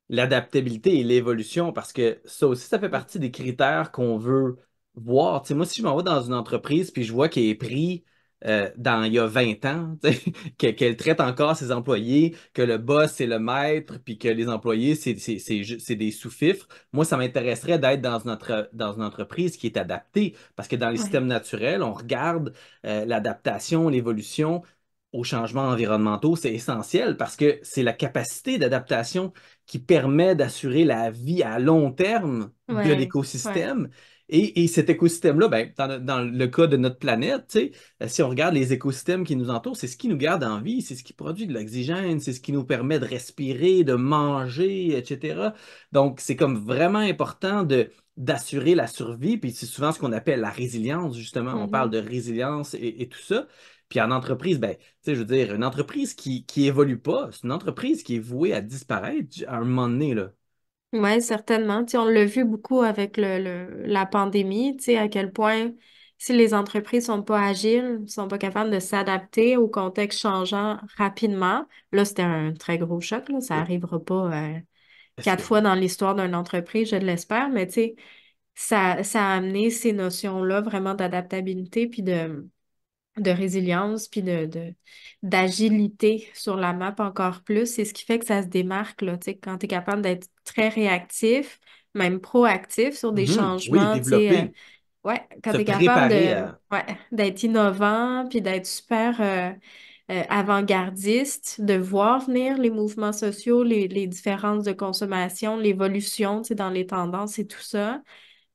l'adaptabilité et l'évolution, parce que ça aussi, ça fait partie des critères qu'on veut voir. Tu sais, moi, si je m'en vais dans une entreprise puis je vois qu'elle est pris il y a 20 ans, tu sais, qu'elle traite encore ses employés, que le boss, c'est le maître, puis que les employés, c'est des sous-fifres. Moi, ça m'intéresserait d'être dans une entreprise qui est adaptée, parce que dans les Ouais. systèmes naturels, on regarde l'adaptation, l'évolution aux changements environnementaux, c'est essentiel parce que c'est la capacité d'adaptation qui permet d'assurer la vie à long terme de Ouais. Ouais. l'écosystème. Et cet écosystème-là, ben, dans le cas de notre planète, tu sais, si on regarde les écosystèmes qui nous entourent, c'est ce qui nous garde en vie, c'est ce qui produit de l'oxygène, c'est ce qui nous permet de respirer, de manger, etc. Donc, c'est comme vraiment important d'assurer la survie, puis c'est souvent ce qu'on appelle la résilience, justement. On parle Mhm. de résilience et tout ça. Puis en entreprise, ben, tu sais, je veux dire, une entreprise qui évolue pas, c'est une entreprise qui est vouée à disparaître à un moment donné, là. Oui, certainement. Tu sais, on l'a vu beaucoup avec la pandémie, tu sais, à quel point si les entreprises sont pas agiles, sont pas capables de s'adapter au contexte changeant rapidement, là, c'était un très gros choc, là. Ça Oui. arrivera pas Est-ce que... 4 fois dans l'histoire d'une entreprise, je l'espère, mais tu sais, ça a amené ces notions-là vraiment d'adaptabilité puis de résilience puis d'agilité sur la map encore plus. C'est ce qui fait que ça se démarque, là, tu sais, quand tu es capable d'être très réactif, même proactif sur des Mhm. Oui, changements, tu sais, développer, ouais, quand se tu es capable préparer de, à... ouais, d'être innovant puis d'être super avant-gardiste, de voir venir les mouvements sociaux, les différences de consommation, l'évolution, tu sais, dans les tendances et tout ça.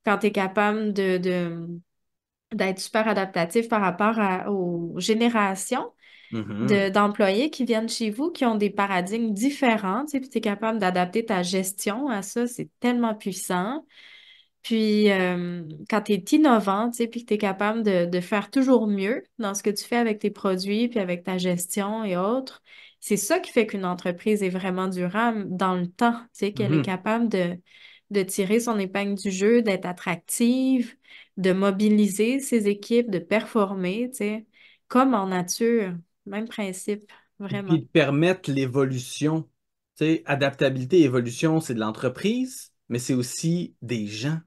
Quand tu es capable d'être super adaptatif par rapport aux générations Mhm. d'employés qui viennent chez vous, qui ont des paradigmes différents, tu sais, puis tu es capable d'adapter ta gestion à ça, c'est tellement puissant. Puis, quand tu es innovant, tu sais, puis que tu es capable de faire toujours mieux dans ce que tu fais avec tes produits, puis avec ta gestion et autres, c'est ça qui fait qu'une entreprise est vraiment durable dans le temps, tu sais, qu'elle est Mhm. capable de tirer son épingle du jeu, d'être attractive, de mobiliser ses équipes, de performer, tu sais, comme en nature. Même principe, Puis vraiment. de permettre l'évolution. Tu sais, adaptabilité, évolution, c'est de l'entreprise, mais c'est aussi des gens.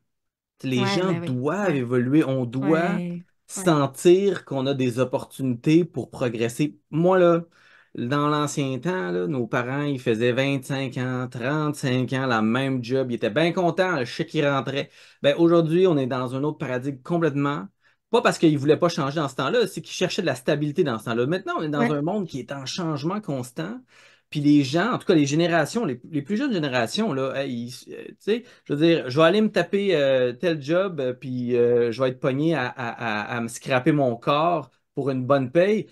Les Ouais, gens ben oui. doivent Ouais, évoluer. On doit ouais, ouais, sentir qu'on a des opportunités pour progresser. Moi, là, dans l'ancien temps, là, nos parents, ils faisaient 25 ans, 35 ans, la même job. Ils étaient bien contents, le chèque qui rentrait. Ben, aujourd'hui, on est dans un autre paradigme complètement. Pas parce qu'ils ne voulaient pas changer dans ce temps-là, c'est qu'ils cherchaient de la stabilité dans ce temps-là. Maintenant, on est dans un ouais, monde qui est en changement constant. Puis les gens, en tout cas les générations, les plus jeunes générations, là, hey, tu sais, je veux dire, je vais aller me taper tel job, puis je vais être pogné à me scraper mon corps pour une bonne paye.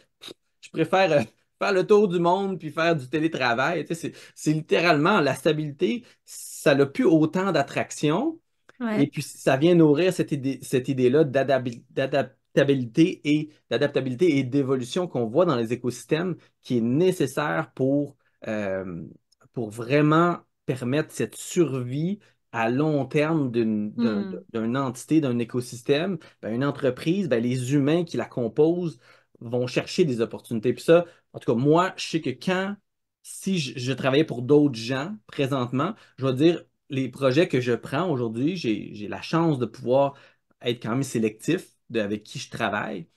Je préfère faire le tour du monde puis faire du télétravail. Tu sais, c'est littéralement la stabilité, ça n'a plus autant d'attraction. Et ouais. puis, ça vient nourrir cette idée-là d'adaptabilité et d'évolution qu'on voit dans les écosystèmes qui est nécessaire euh, pour vraiment permettre cette survie à long terme Hmm. d'une entité, d'un écosystème. Ben, une entreprise, ben, les humains qui la composent vont chercher des opportunités. Puis ça, en tout cas, moi, je sais que si je travaillais pour d'autres gens présentement, je vais dire, les projets que je prends aujourd'hui, j'ai la chance de pouvoir être quand même sélectif avec qui je travaille.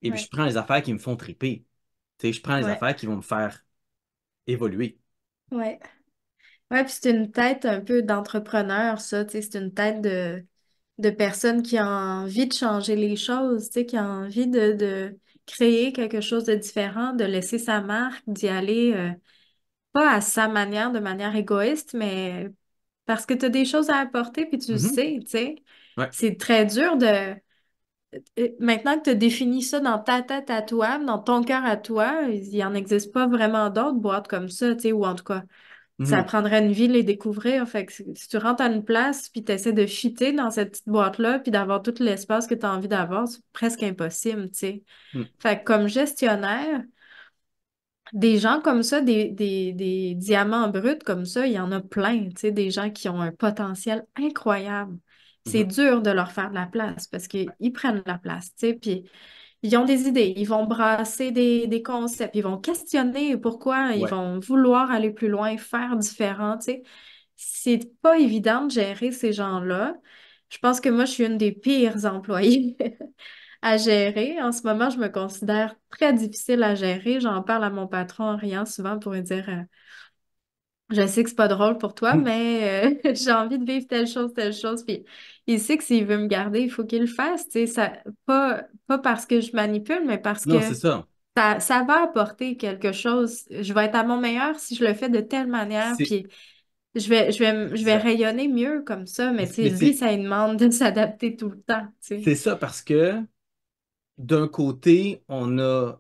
Et puis, je Ouais, prends les affaires qui me font triper. Tu sais, je prends les ouais, affaires qui vont me faire évoluer. ouais. Ouais, puis c'est une tête un peu d'entrepreneur, ça, tu sais, c'est une tête de personne qui a envie de changer les choses, tu sais, qui a envie de créer quelque chose de différent, de laisser sa marque, d'y aller, pas à sa manière, de manière égoïste, mais parce que tu as des choses à apporter, puis tu le Mhm. sais, tu sais. Ouais. C'est très dur maintenant que tu as défini ça dans ta tête à toi, dans ton cœur à toi, il en existe pas vraiment d'autres boîtes comme ça, tu sais, ou en tout cas, ça Mhm. prendrait une vie de les découvrir. Fait que si tu rentres à une place, puis tu essaies de fitter dans cette petite boîte-là, puis d'avoir tout l'espace que tu as envie d'avoir, c'est presque impossible, tu sais. Mhm. Fait que comme gestionnaire, des gens comme ça, des diamants bruts comme ça, il y en a plein, tu sais, des gens qui ont un potentiel incroyable. C'est Mhm. dur de leur faire de la place parce qu'ils prennent la place, tu sais, puis ils ont des idées, ils vont brasser des concepts, ils vont questionner pourquoi, ils Ouais. vont vouloir aller plus loin, faire différent, tu sais. C'est pas évident de gérer ces gens-là. Je pense que moi, je suis une des pires employées à gérer. En ce moment, je me considère très difficile à gérer. J'en parle à mon patron en riant souvent pour lui dire je sais que c'est pas drôle pour toi, mais j'ai envie de vivre telle chose, telle chose. Puis il sait que s'il veut me garder, il faut qu'il le fasse. Tu sais, ça, pas parce que je manipule, mais parce Non, que c'est ça. ça va apporter quelque chose. Je vais être à mon meilleur si je le fais de telle manière. C'est Puis je vais exact. rayonner mieux comme ça. Mais tu sais, Mais lui, ça lui demande de s'adapter tout le temps. Tu sais. c'est ça parce que d'un côté, on a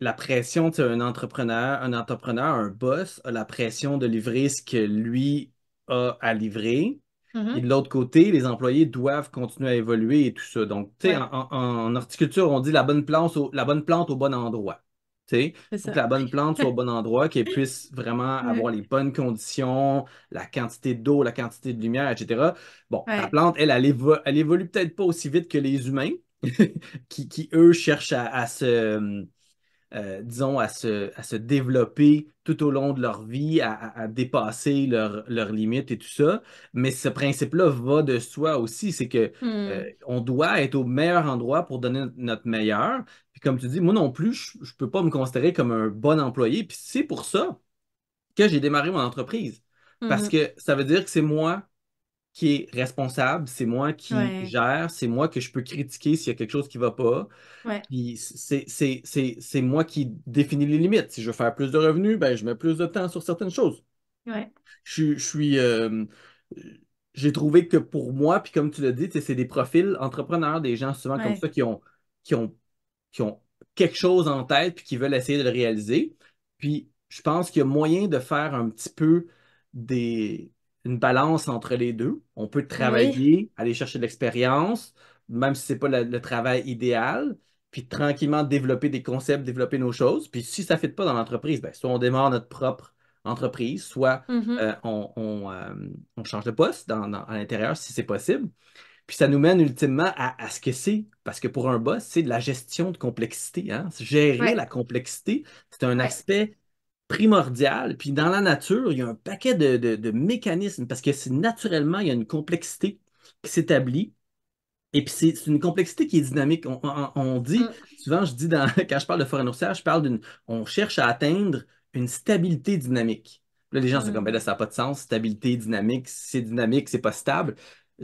la pression, tu sais, un entrepreneur, un boss a la pression de livrer ce que lui a à livrer. Puis Mhm. de l'autre côté, les employés doivent continuer à évoluer et tout ça. Donc, tu sais, Ouais, en horticulture, on dit la bonne plante au bon endroit. Tu sais, il c'est faut que ça. la bonne plante soit au bon endroit, qu'elle puisse vraiment avoir Ouais. les bonnes conditions, la quantité d'eau, la quantité de lumière, etc. Bon, ta Ouais. plante, elle évolue peut-être pas aussi vite que les humains, eux, cherchent à se, disons, à se développer tout au long de leur vie, à dépasser leurs limites et tout ça. Mais ce principe-là va de soi aussi, c'est que Hmm. on doit être au meilleur endroit pour donner notre meilleur. Puis comme tu dis, moi non plus, je ne peux pas me considérer comme un bon employé. Puis c'est pour ça que j'ai démarré mon entreprise. Parce Mhm. que ça veut dire que c'est moi qui est responsable, c'est moi qui Ouais. gère, c'est moi que je peux critiquer s'il y a quelque chose qui ne va pas. Ouais. Puis c'est moi qui définis les limites. Si je veux faire plus de revenus, ben, je mets plus de temps sur certaines choses. Ouais. Je suis, j'ai trouvé que pour moi, puis comme tu l'as dit, tu sais, c'est des profils entrepreneurs, des gens souvent comme Ouais. ça qui ont qui ont quelque chose en tête puis qui veulent essayer de le réaliser. Puis je pense qu'il y a moyen de faire un petit peu des, une balance entre les deux. On peut Oui. travailler, aller chercher de l'expérience, même si c'est pas le travail idéal, puis tranquillement développer des concepts, développer nos choses. Puis si ça ne fit pas dans l'entreprise, ben, soit on démarre notre propre entreprise, soit Mhm. on change de poste à l'intérieur si c'est possible. Puis ça nous mène ultimement à ce que c'est, parce que pour un boss, c'est de la gestion de complexité, hein. Gérer Ouais. la complexité, c'est un Ouais. aspect primordial. Puis dans la nature, il y a un paquet de mécanismes, parce que naturellement, il y a une complexité qui s'établit. Et puis c'est une complexité qui est dynamique. On dit, Mm. souvent je dis quand je parle de forêt nourricière, je parle on cherche à atteindre une stabilité dynamique. Là, les gens sont comme, ben là, Mm. ça n'a pas de sens, stabilité dynamique, c'est pas stable.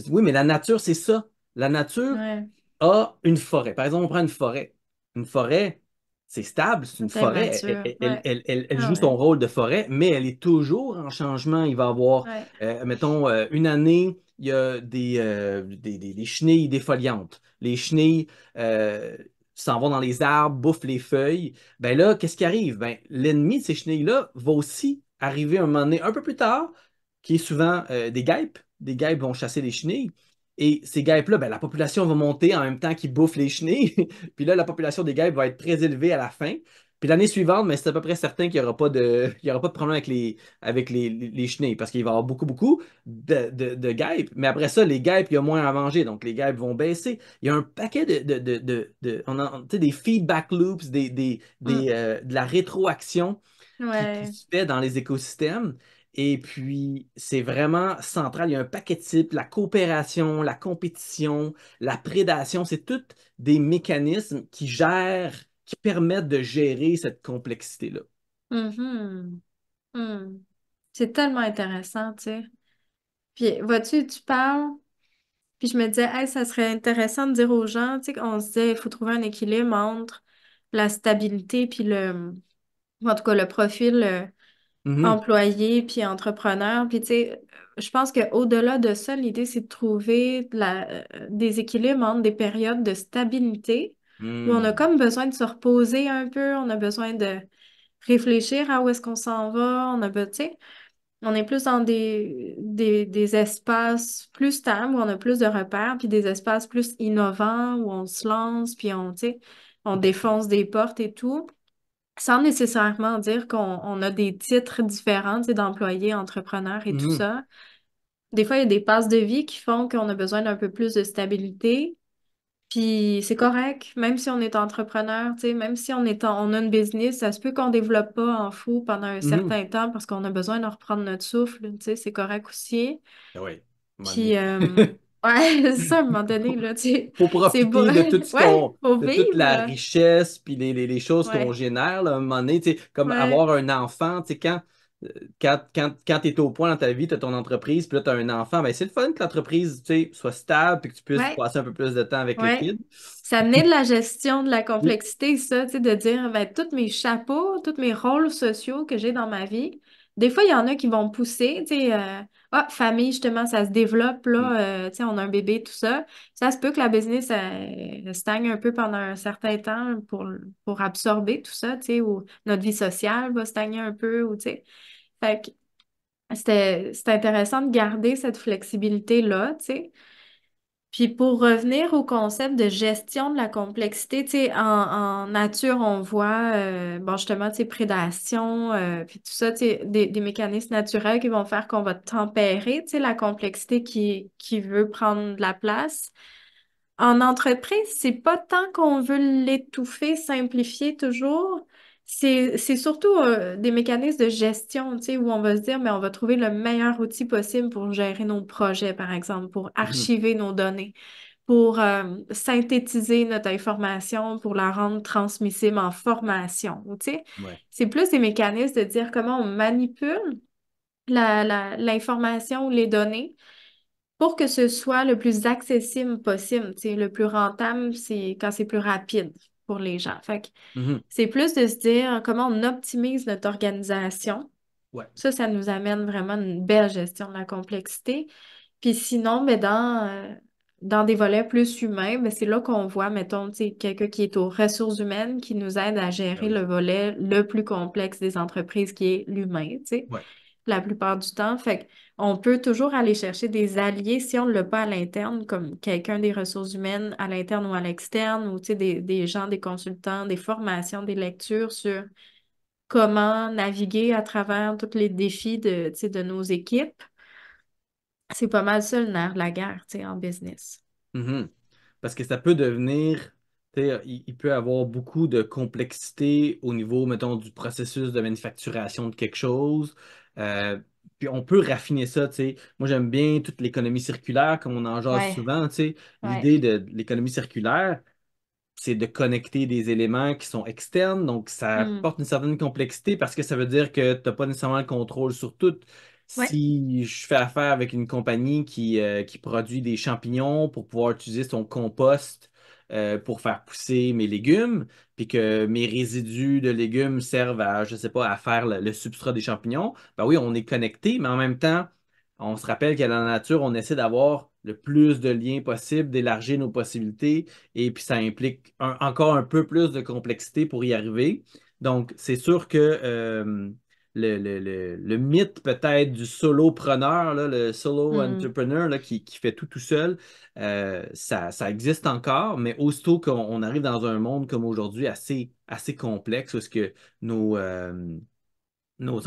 Oui, mais la nature, c'est ça. La nature Ouais. a une forêt. Par exemple, on prend une forêt. Une forêt, c'est stable, c'est une Très forêt. mature. Ouais. Elle Ah joue son ouais. rôle de forêt, mais elle est toujours en changement. Il va y avoir, Ouais. mettons, une année, il y a des chenilles défoliantes. Les chenilles s'en vont dans les arbres, bouffent les feuilles. Ben là, qu'est-ce qui arrive? Ben, l'ennemi de ces chenilles-là va aussi arriver un moment donné, un peu plus tard, qui est souvent des guêpes. Des guêpes vont chasser les chenilles. Et ces guêpes-là, ben, la population va monter en même temps qu'ils bouffent les chenilles. Puis là, la population des guêpes va être très élevée à la fin. Puis l'année suivante, mais c'est à peu près certain qu'il n'y aura pas il y aura pas de problème avec les chenilles parce qu'il va y avoir beaucoup, beaucoup de guêpes. Mais après ça, les guêpes, il y a moins à manger. Donc les guêpes vont baisser. Il y a un paquet on a, tu sais, des feedback loops, Mm. de la rétroaction qui Ouais. se fait dans les écosystèmes. Et puis, c'est vraiment central. Il y a un paquet de types, la coopération, la compétition, la prédation. C'est tous des mécanismes qui gèrent, qui permettent de gérer cette complexité-là. Mhm. Mm. C'est tellement intéressant, tu sais. Puis, vois-tu, tu parles, puis je me disais, hey, ça serait intéressant de dire aux gens, tu sais, qu'on se disait, il faut trouver un équilibre entre la stabilité puis en tout cas, le profil Mhm, employé puis entrepreneur. Puis, tu sais, je pense qu'au-delà de ça, l'idée, c'est de trouver des équilibres entre des périodes de stabilité où on a mhm, comme besoin de se reposer un peu, on a besoin de réfléchir à où est-ce qu'on s'en va, tu sais, on est plus dans des espaces plus stables, où on a plus de repères, puis des espaces plus innovants, où on se lance, puis tu sais, on tout à fait. défonce des portes et tout sans nécessairement dire qu'on a des titres différents, tu sais, d'employés, entrepreneurs et tout Mhm, ça. Des fois, il y a des passes de vie qui font qu'on a besoin d'un peu plus de stabilité. Puis c'est correct, même si on est entrepreneur, tu sais, même si on a une business, ça se peut qu'on développe pas en fou pendant un mhm. certain temps parce qu'on a besoin de reprendre notre souffle, tu sais, c'est correct aussi. Ah oui, à un moment Puis donné. Ouais, c'est ça, à un moment donné, là, tu sais, Faut c'est beau. profiter de tout ce Ouais, faut de toute la vivre. richesse puis les choses qu'on Ouais, génère, là, à un moment donné, tu sais, comme ouais, avoir un enfant, tu sais, quand tu es au point dans ta vie, tu as ton entreprise, puis là, tu as un enfant, ben c'est le fun que l'entreprise, tu sais, soit stable, puis que tu puisses ouais, passer un peu plus de temps avec le ouais. kid. Ça amenait de la gestion de la Mm. complexité, ça, tu sais, de dire, ben, tous mes chapeaux, tous mes rôles sociaux que j'ai dans ma vie, des fois, il y en a qui vont pousser, tu sais, ah, famille, justement, ça se développe, Mm. là, tu sais, on a un bébé, tout ça. Ça se peut que la business, stagne un peu pendant un certain temps pour absorber tout ça, tu sais, ou notre vie sociale va stagner un peu, ou, tu sais. Fait que c'était intéressant de garder cette flexibilité-là, tu sais. Puis pour revenir au concept de gestion de la complexité, tu sais, en nature, on voit, bon, justement, tu sais, prédation, puis tout ça, tu sais, des mécanismes naturels qui vont faire qu'on va tempérer, tu sais, la complexité qui veut prendre de la place. En entreprise, c'est pas tant qu'on veut l'étouffer, simplifier toujours. C'est surtout des mécanismes de gestion, tu sais, où on va se dire, mais on va trouver le meilleur outil possible pour gérer nos projets, par exemple, pour Mhm. archiver nos données, pour synthétiser notre information, pour la rendre transmissible en formation, tu sais. Ouais. C'est plus des mécanismes de dire comment on manipule l'information ou les données pour que ce soit le plus accessible possible, tu sais, le plus rentable, c'est quand c'est plus rapide pour les gens. Fait que Mhm. c'est plus de se dire comment on optimise notre organisation. Ouais. Ça nous amène vraiment une belle gestion de la complexité. Puis sinon, ben dans des volets plus humains, ben c'est là qu'on voit, mettons, tu sais, quelqu'un qui est aux ressources humaines qui nous aide à Ah gérer oui. le volet le plus complexe des entreprises, qui est l'humain, tu sais, Ouais. la plupart du temps. Fait qu'on peut toujours aller chercher des alliés si on ne l'a pas à l'interne, comme quelqu'un des ressources humaines à l'interne ou à l'externe, ou tu sais, des gens, des consultants, des formations, des lectures sur comment naviguer à travers tous les défis tu sais, de nos équipes. C'est pas mal ça le nerf de la guerre, tu sais, en business. Mhm. Parce que ça peut devenir, tu sais, il peut avoir beaucoup de complexité au niveau, mettons, du processus de manufacturation de quelque chose. Euh, Puis on peut raffiner ça, tu sais. Moi, j'aime bien toute l'économie circulaire, comme on en jase Ouais, souvent, tu sais. ouais. L'idée de l'économie circulaire, c'est de connecter des éléments qui sont externes. Donc, ça Hmm. apporte une certaine complexité parce que ça veut dire que tu n'as pas nécessairement le contrôle sur tout. Ouais, Si je fais affaire avec une compagnie qui produit des champignons pour pouvoir utiliser son compost pour faire pousser mes légumes, puis que mes résidus de légumes servent à, je sais pas, à faire le substrat des champignons, ben oui, on est connecté, mais en même temps, on se rappelle qu'à la nature, on essaie d'avoir le plus de liens possible, d'élargir nos possibilités et puis ça implique encore un peu plus de complexité pour y arriver. Donc, c'est sûr que le mythe peut-être du solopreneur, là, le solo hmm. entrepreneur là, qui fait tout seul, ça existe encore, mais aussitôt qu'on arrive dans un monde comme aujourd'hui assez complexe, parce que nos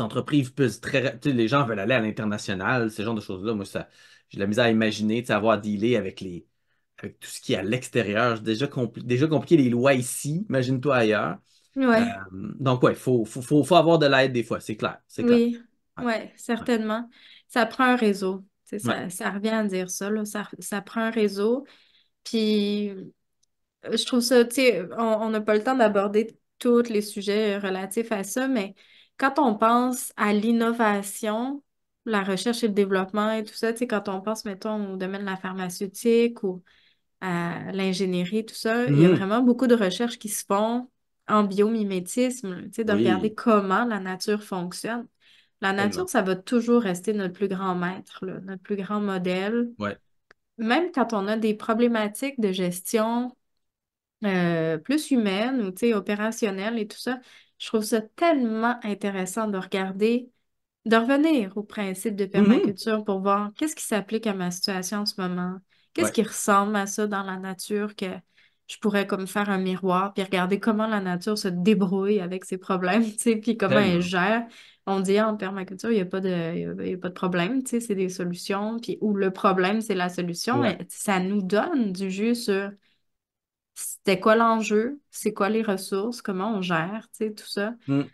entreprises peuvent tu sais, les gens veulent aller à l'international, ce genre de choses-là. Moi, ça, j'ai de la misère à imaginer, tu sais, avoir à dealer avec tout ce qui est à l'extérieur. C'est déjà compliqué les lois ici, imagine-toi ailleurs. Euh, Ouais, donc, ouais, faut avoir de l'aide des fois, c'est clair, c'est clair. oui, Ouais, ouais, ouais, certainement. Ça prend un réseau. Tu sais, ouais. ça revient à dire ça, là. Ça prend un réseau. Puis, je trouve ça, tu sais, on n'a pas le temps d'aborder tous les sujets relatifs à ça, mais quand on pense à l'innovation, la recherche et le développement et tout ça, tu sais, quand on pense, mettons, au domaine de la pharmaceutique ou à l'ingénierie, tout ça, il y a Mhm. vraiment beaucoup de recherches qui se font en biomimétisme, tu sais, de regarder Oui, comment la nature fonctionne. La tellement. nature, ça va toujours rester notre plus grand maître, là, notre plus grand modèle. Ouais. Même quand on a des problématiques de gestion plus humaines ou, tu sais, opérationnelles et tout ça, je trouve ça tellement intéressant de regarder, de revenir au principe de Mhm. permaculture pour voir qu'est-ce qui s'applique à ma situation en ce moment, qu'est-ce Ouais, qui ressemble à ça dans la nature que je pourrais comme faire un miroir, puis regarder comment la nature se débrouille avec ses problèmes, tu sais, puis comment elle tellement. gère. On dit en permaculture, il n'y a pas de, il y a pas de problème, tu sais, c'est des solutions, puis où le problème, c'est la solution, Ouais. mais ça nous donne du jus sur c'était quoi l'enjeu, c'est quoi les ressources, comment on gère, tu sais, tout ça. Mhm.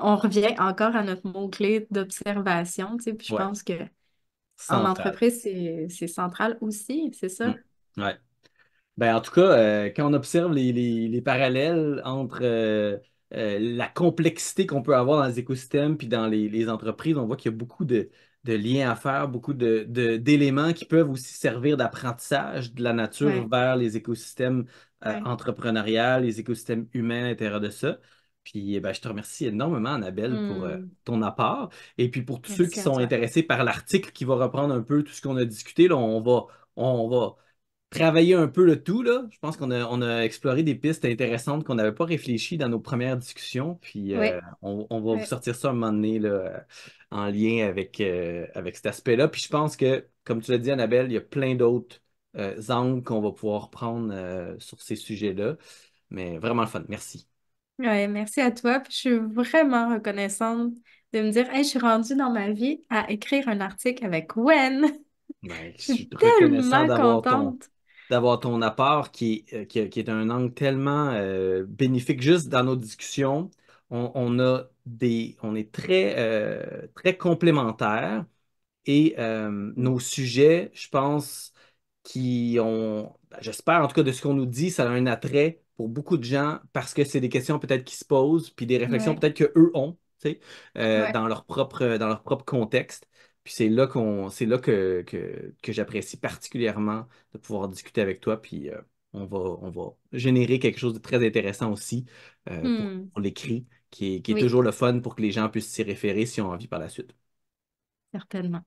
On revient encore à notre mot-clé d'observation, tu sais, puis je Ouais. pense que En central. entreprise, c'est central aussi, c'est Mm. ça? Ouais. Ben, en tout cas, quand on observe les parallèles entre la complexité qu'on peut avoir dans les écosystèmes puis dans les entreprises, on voit qu'il y a beaucoup de liens à faire, beaucoup d'éléments qui peuvent aussi servir d'apprentissage de la nature Ouais, vers les écosystèmes ouais. entrepreneuriaux, les écosystèmes humains à l'intérieur de ça. Puis ben, je te remercie énormément, Annabelle, pour Hmm. ton apport. Et puis pour tous ceux qui Merci à sont toi. intéressés par l'article qui va reprendre un peu tout ce qu'on a discuté, là, on va travailler un peu le tout, là. Je pense qu'on a exploré des pistes intéressantes qu'on n'avait pas réfléchies dans nos premières discussions. Puis Oui, on va vous oui. sortir ça un moment donné, là, en lien avec cet aspect-là. Puis je pense que, comme tu l'as dit, Annabelle, il y a plein d'autres angles qu'on va pouvoir prendre sur ces sujets-là. Mais vraiment le fun. Merci. Ouais, merci à toi. Puis je suis vraiment reconnaissante de me dire, hey, je suis rendue dans ma vie à écrire un article avec Wen. Ben, je Je suis suis reconnaissant tellement contente. d'avoir ton apport qui est un angle tellement bénéfique. Juste dans nos discussions, on est très complémentaires et nos sujets, je pense, j'espère en tout cas de ce qu'on nous dit, ça a un attrait pour beaucoup de gens parce que c'est des questions peut-être qui se posent, puis des réflexions Ouais, peut-être qu'eux ont, tu sais, ouais. dans leur propre contexte. Puis c'est là que j'apprécie particulièrement de pouvoir discuter avec toi. Puis on va générer quelque chose de très intéressant aussi Hmm. pour l'écrit, qui est Oui, toujours le fun pour que les gens puissent s'y référer s'ils ont envie par la suite. certainement.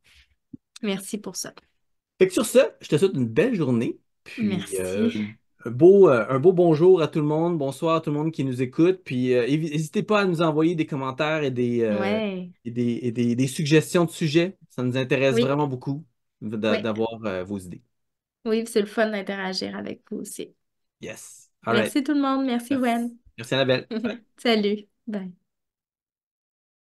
Merci pour ça. Fait que sur ce, je te souhaite une belle journée, puis Merci. un beau bonjour à tout le monde, bonsoir à tout le monde qui nous écoute, puis n'hésitez pas à nous envoyer des commentaires Ouais. des suggestions de sujets. Ça nous intéresse Oui, vraiment beaucoup oui. d'avoir vos idées. Oui, c'est le fun d'interagir avec vous aussi. Yes. All right. Merci tout le monde. Merci, Merci. Wen. Merci Annabelle. Bye. Salut. Bye.